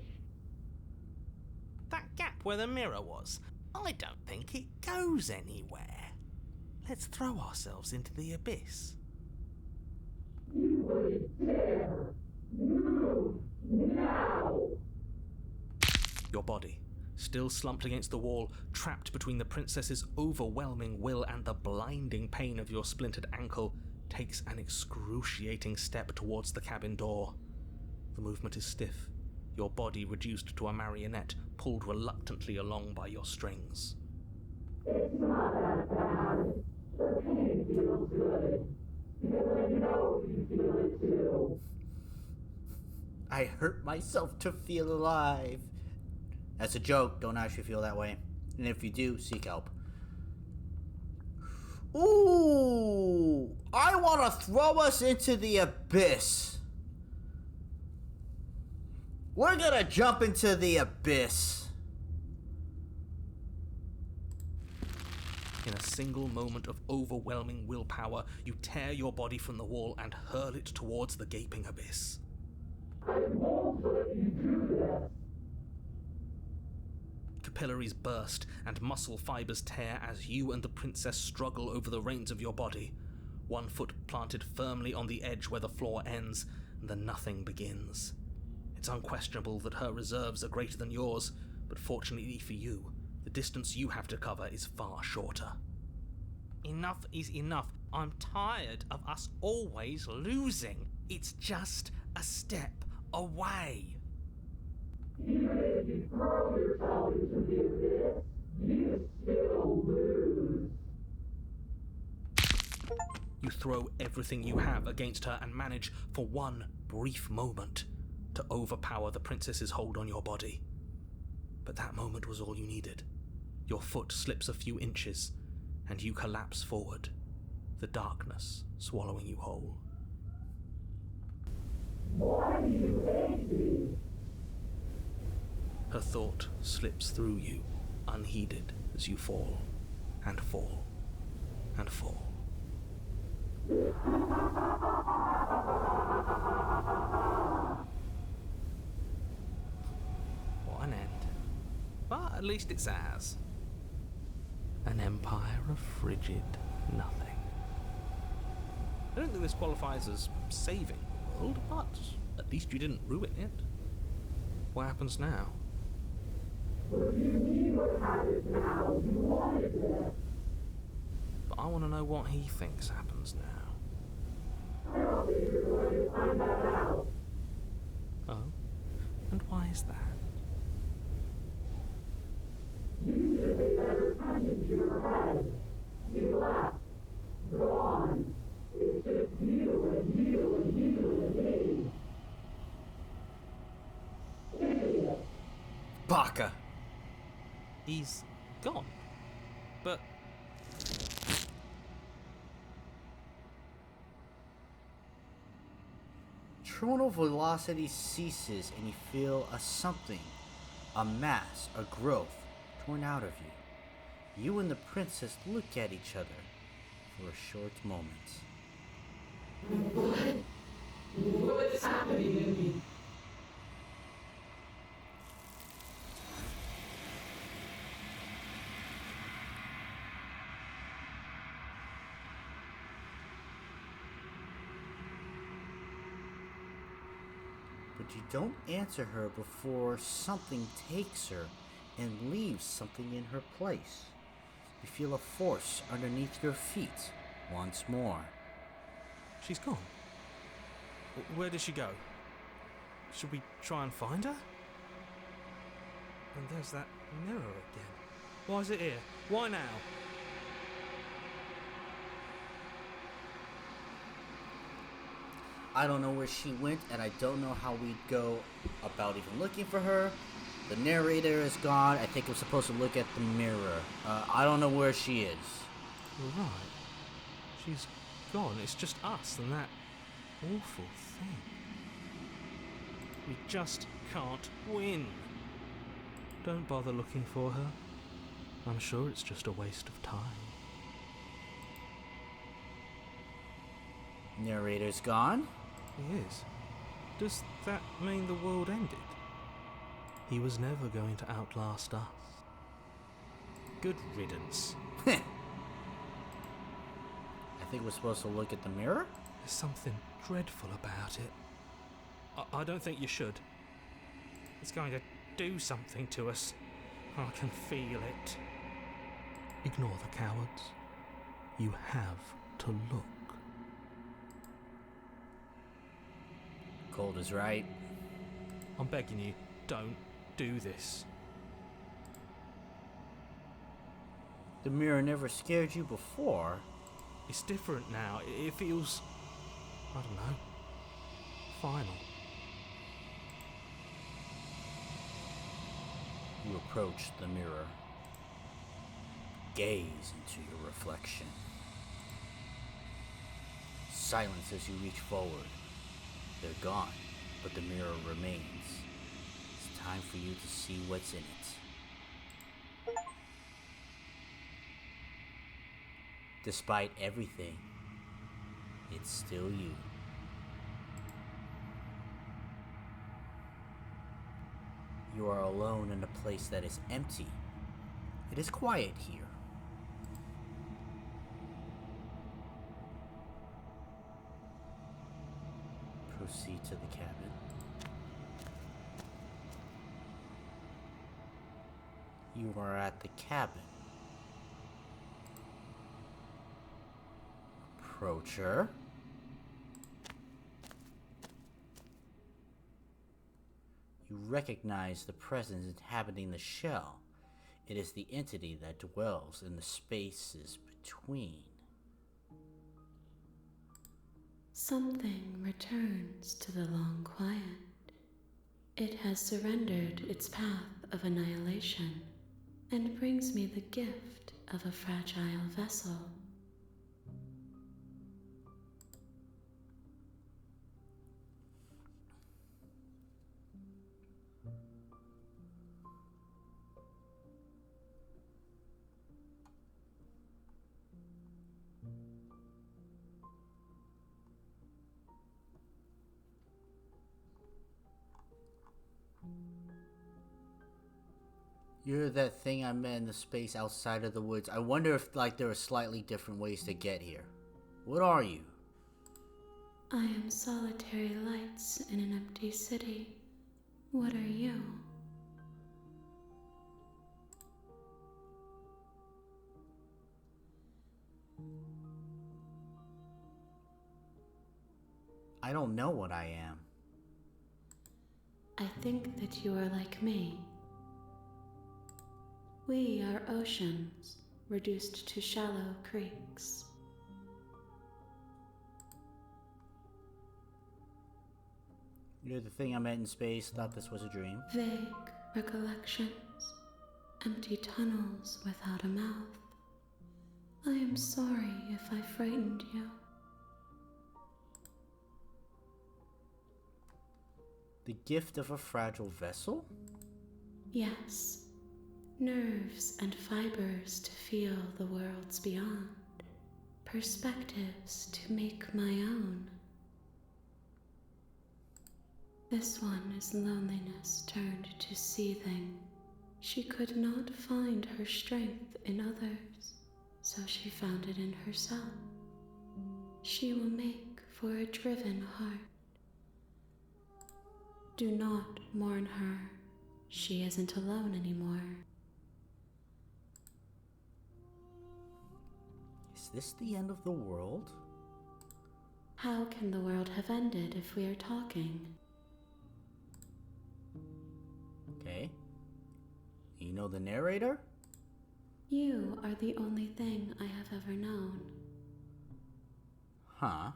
That gap where the mirror was, I don't think it goes anywhere. Let's throw ourselves into the abyss.
You wouldn't dare. Move now.
Your body, still slumped against the wall, trapped between the princess's overwhelming will and the blinding pain of your splintered ankle, takes an excruciating step towards the cabin door. The movement is stiff, your body reduced to a marionette, pulled reluctantly along by your strings.
It's not that bad. The pain feels good. And I know you feel it too.
I hurt myself to feel alive. That's a joke. Don't actually feel that way. And if you do, seek help. Ooh! I want to throw us into the abyss. We're gonna jump into the abyss.
In a single moment of overwhelming willpower, you tear your body from the wall and hurl it towards the gaping abyss.
I won't let you do that.
Capillaries burst and muscle fibers tear as you and the princess struggle over the reins of your body. One foot planted firmly on the edge where the floor ends, and the nothing begins. It's unquestionable that her reserves are greater than yours, but fortunately for you, the distance you have to cover is far shorter. Enough is enough. I'm tired of us always losing. It's just a step away.
Even if you throw yourself into the abyss, you still lose.
You throw everything you have against her and manage, for one brief moment, to overpower the princess's hold on your body. But that moment was all you needed. Your foot slips a few inches, and you collapse forward, the darkness swallowing you whole.
Why do you hate me?
Her thought slips through you, unheeded, as you fall, and fall, and fall. What an end. But at least it's ours. An empire of frigid nothing. I don't think this qualifies as saving the world, but at least you didn't ruin it. What happens now?
What do you mean what happens now? You wanted it.
But I want to know what he thinks happens now.
I don't think you're going to find that out.
Oh? And why is that?
You should pay better attention to your head. You left. Gone. It's just you and you and you and me. Idiot.
Baka.
He's gone. But
Terminal velocity ceases and you feel a something, a mass, a growth torn out of you. You and the princess look at each other for a short moment.
What's happening to me?
But you don't answer her before something takes her and leaves something in her place. You feel a force underneath your feet once more.
She's gone. Where did she go? Should we try and find her? And there's that mirror again. Why is it here? Why now?
I don't know where she went, and I don't know how we'd go about even looking for her. The narrator is gone. I think I'm supposed to look at the mirror. I don't know where she is.
Right. She's gone. It's just us and that awful thing. We just can't win. Don't bother looking for her. I'm sure it's just a waste of time.
Narrator's gone.
He is. Does that mean the world ended? He was never going to outlast us. Good riddance.
I think we're supposed to look at the mirror?
There's something dreadful about it. I don't think you should. It's going to do something to us. I can feel it. Ignore the cowards. You have to look.
Cold is right.
I'm begging you, don't do this.
The mirror never scared you before.
It's different now. It feels, I don't know, final.
You approach the mirror. Gaze into your reflection. Silence as you reach forward. They're gone, but the mirror remains. It's time for you to see what's in it. Despite everything, it's still you. You are alone in a place that is empty. It is quiet here. Proceed to the cabin. You are at the cabin. Approach her. You recognize the presence inhabiting the shell. It is the entity that dwells in the spaces between.
Something returns to the long quiet. It has surrendered its path of annihilation and brings me the gift of a fragile vessel.
You're that thing I met in the space outside of the woods. I wonder if there are slightly different ways to get here. What are you?
I am solitary lights in an empty city. What are you?
I don't know what I am.
I think that you are like me. We are oceans, reduced to shallow creeks.
You're the thing I met in space, thought this was a dream.
Vague recollections, empty tunnels without a mouth. I am sorry if I frightened you.
The gift of a fragile vessel?
Yes. Nerves and fibers to feel the worlds beyond. Perspectives to make my own. This one is loneliness turned to seething. She could not find her strength in others, so she found it in herself. She will make for a driven heart. Do not mourn her. She isn't alone anymore.
Is this the end of the world?
How can the world have ended if we are talking?
Okay. You know the narrator?
You are the only thing I have ever known.
Huh.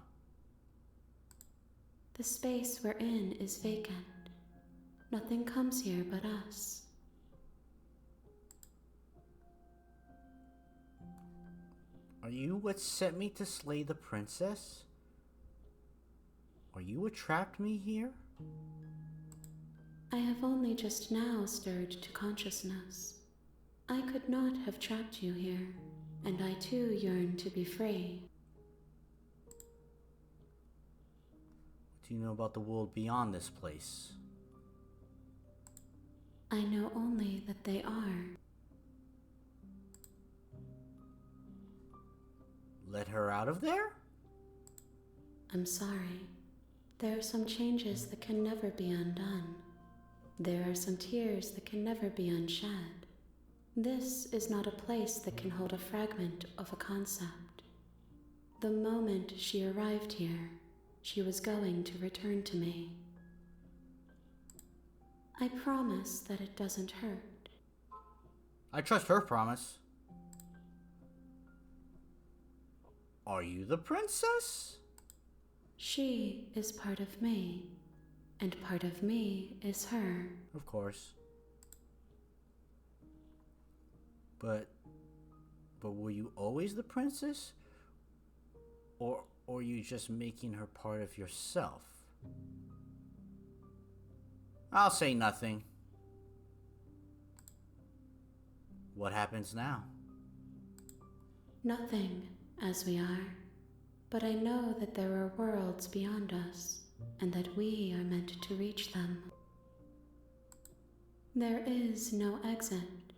The space we're in is vacant. Nothing comes here but us.
Are you what sent me to slay the princess? Are you what trapped me here?
I have only just now stirred to consciousness. I could not have trapped you here, and I too yearn to be free.
What do you know about the world beyond this place?
I know only that they are.
Let her out of there?
I'm sorry. There are some changes that can never be undone. There are some tears that can never be unshed. This is not a place that can hold a fragment of a concept. The moment she arrived here, she was going to return to me. I promise that it doesn't hurt.
I trust her promise. Are you the princess?
She is part of me, and part of me is her.
Of course. But were you always the princess? Or are you just making her part of yourself? I'll say nothing. What happens now?
Nothing, as we are. But I know that there are worlds beyond us, and that we are meant to reach them. There is no exit,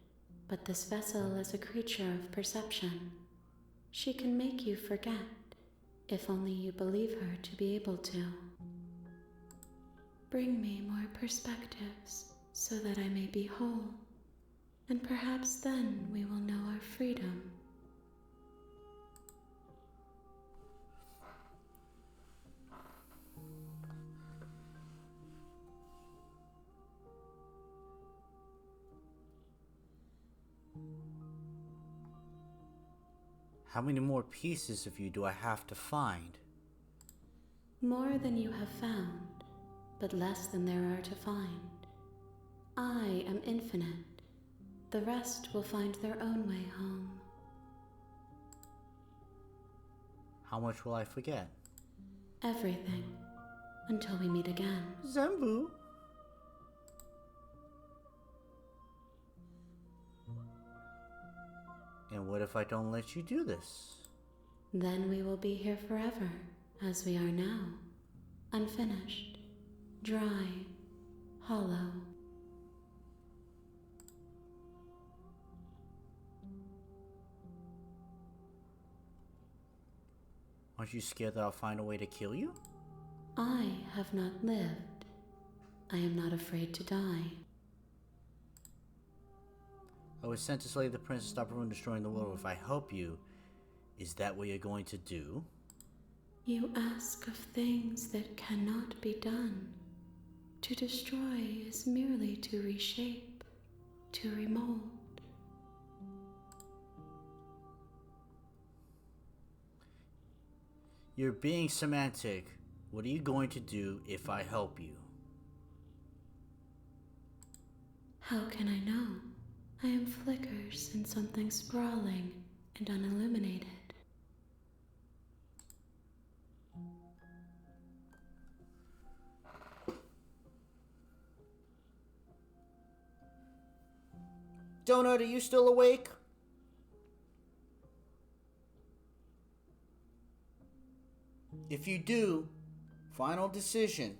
but this vessel is a creature of perception. She can make you forget, if only you believe her to be able to. Bring me more perspectives, so that I may be whole, and perhaps then we will know our freedom.
How many more pieces of you do I have to find?
More than you have found, but less than there are to find. I am infinite. The rest will find their own way home.
How much will I forget?
Everything. Until we meet again.
Zambu. And what if I don't let you do this?
Then we will be here forever, as we are now. Unfinished. Dry. Hollow.
Aren't you scared that I'll find a way to kill you?
I have not lived. I am not afraid to die.
I was sent to slay the prince and stop her from destroying the world. If I help you, is that what you're going to do?
You ask of things that cannot be done. To destroy is merely to reshape, to remold.
You're being semantic. What are you going to do if I help you?
How can I know? I am flickers in something sprawling and unilluminated.
Donut, are you still awake? If you do, final decision.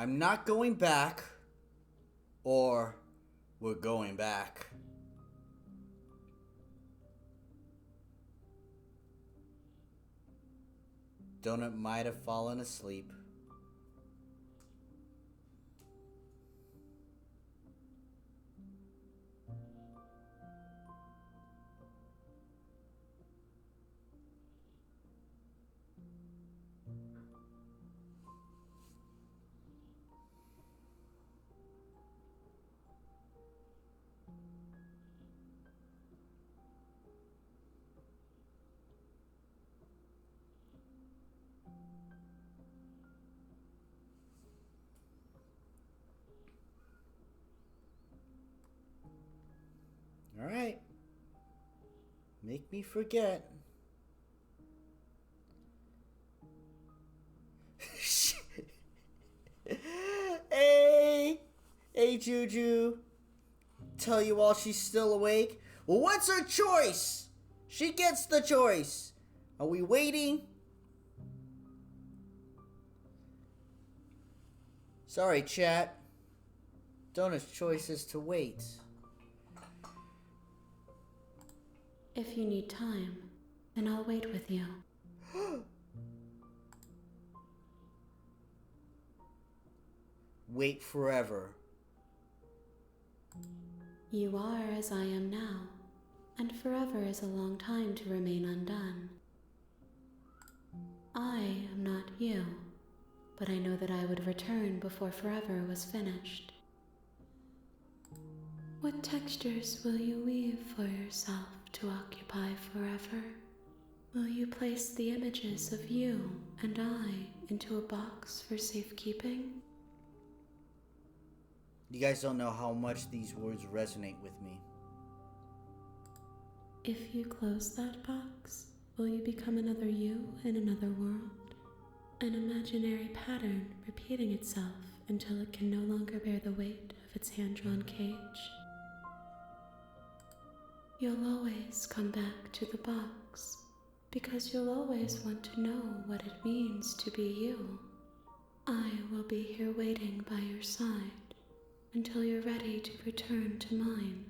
I'm not going back, or we're going back. Donut might have fallen asleep. Alright. Make me forget. Hey! Hey, Juju. Tell you while she's still awake. Well, what's her choice? She gets the choice. Are we waiting? Sorry, chat. Donna's choice is to wait.
If you need time, then I'll wait with you.
Wait forever.
You are as I am now, and forever is a long time to remain undone. I am not you, but I know that I would return before forever was finished. What textures will you weave for yourself to occupy forever? Will you place the images of you and I into a box for safekeeping?
You guys don't know how much these words resonate with me.
If you close that box, will you become another you in another world? An imaginary pattern repeating itself until it can no longer bear the weight of its hand-drawn cage. You'll always come back to the box, because you'll always want to know what it means to be you. I will be here waiting by your side until you're ready to return to mine.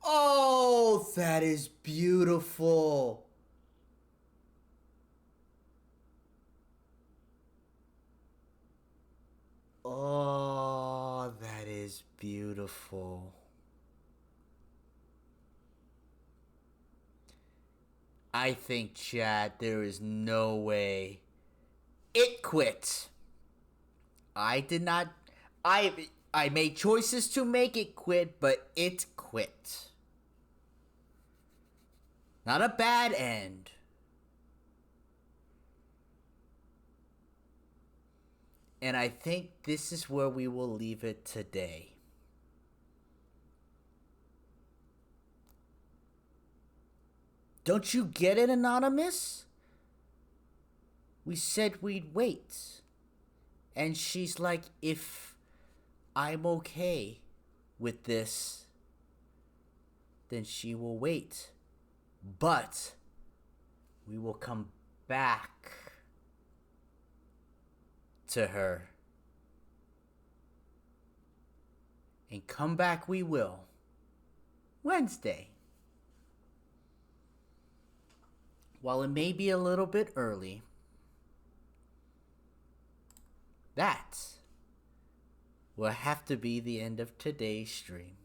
Oh, that is beautiful. Oh, that is beautiful. I think, chat, there is no way it quit. I did not. I made choices to make it quit, but it quit. Not a bad end. And I think this is where we will leave it today. Don't you get it, Anonymous? We said we'd wait. And she's like, if I'm okay with this, then she will wait. But we will come back to her. And come back we will. Wednesday. While it may be a little bit early, that will have to be the end of today's stream.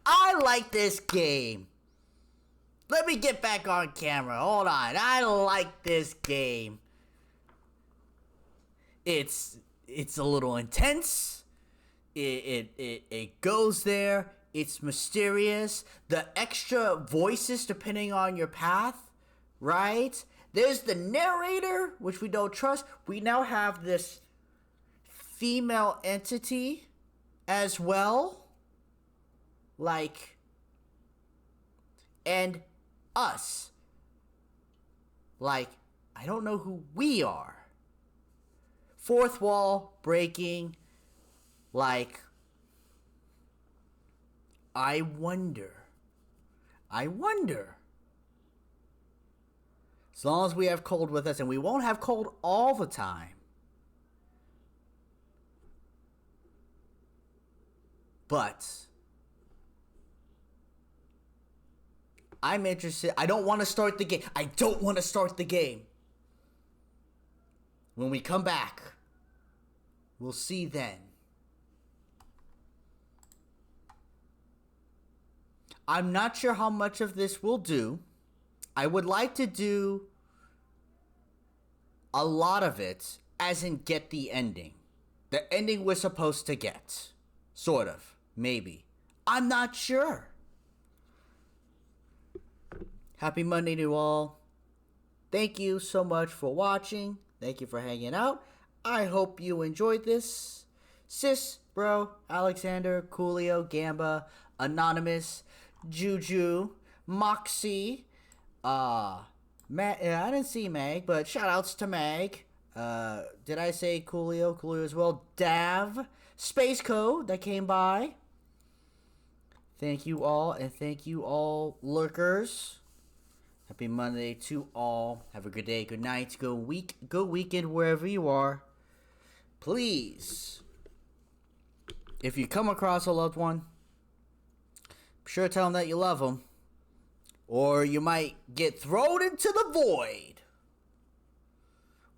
I like this game. Let me get back on camera. Hold on. I like this game. It's a little intense. It goes there. It's mysterious. The extra voices depending on your path, right? There's the narrator, which we don't trust. We now have this female entity as well. Like, and us. Like, I don't know who we are. Fourth wall breaking. Like, I wonder. As long as we have Cold with us, and we won't have Cold all the time. But I'm interested. I don't want to start the game. When we come back, we'll see then. I'm not sure how much of this we'll do. I would like to do a lot of it, as in get the ending. The ending we're supposed to get. Sort of. Maybe. I'm not sure. Happy Monday to all. Thank you so much for watching. Thank you for hanging out. I hope you enjoyed this. Sis, Bro, Alexander, Coolio, Gamba, Anonymous, Juju, Moxie, I didn't see Meg, but shout outs to Meg. Did I say Coolio? Coolio as well. Dav, Space Code that came by. Thank you all, and thank you all lurkers. Happy Monday to all. Have a good day, good night, good weekend wherever you are. Please, if you come across a loved one, be sure to tell them that you love them, or you might get thrown into the void.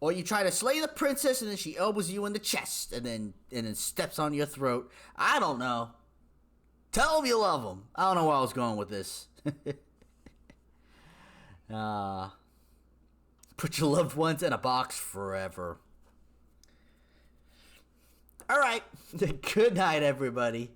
Or you try to slay the princess and then she elbows you in the chest and then steps on your throat. I don't know. Tell them you love them. I don't know where I was going with this. Put your loved ones in a box forever. All right. Good night, everybody.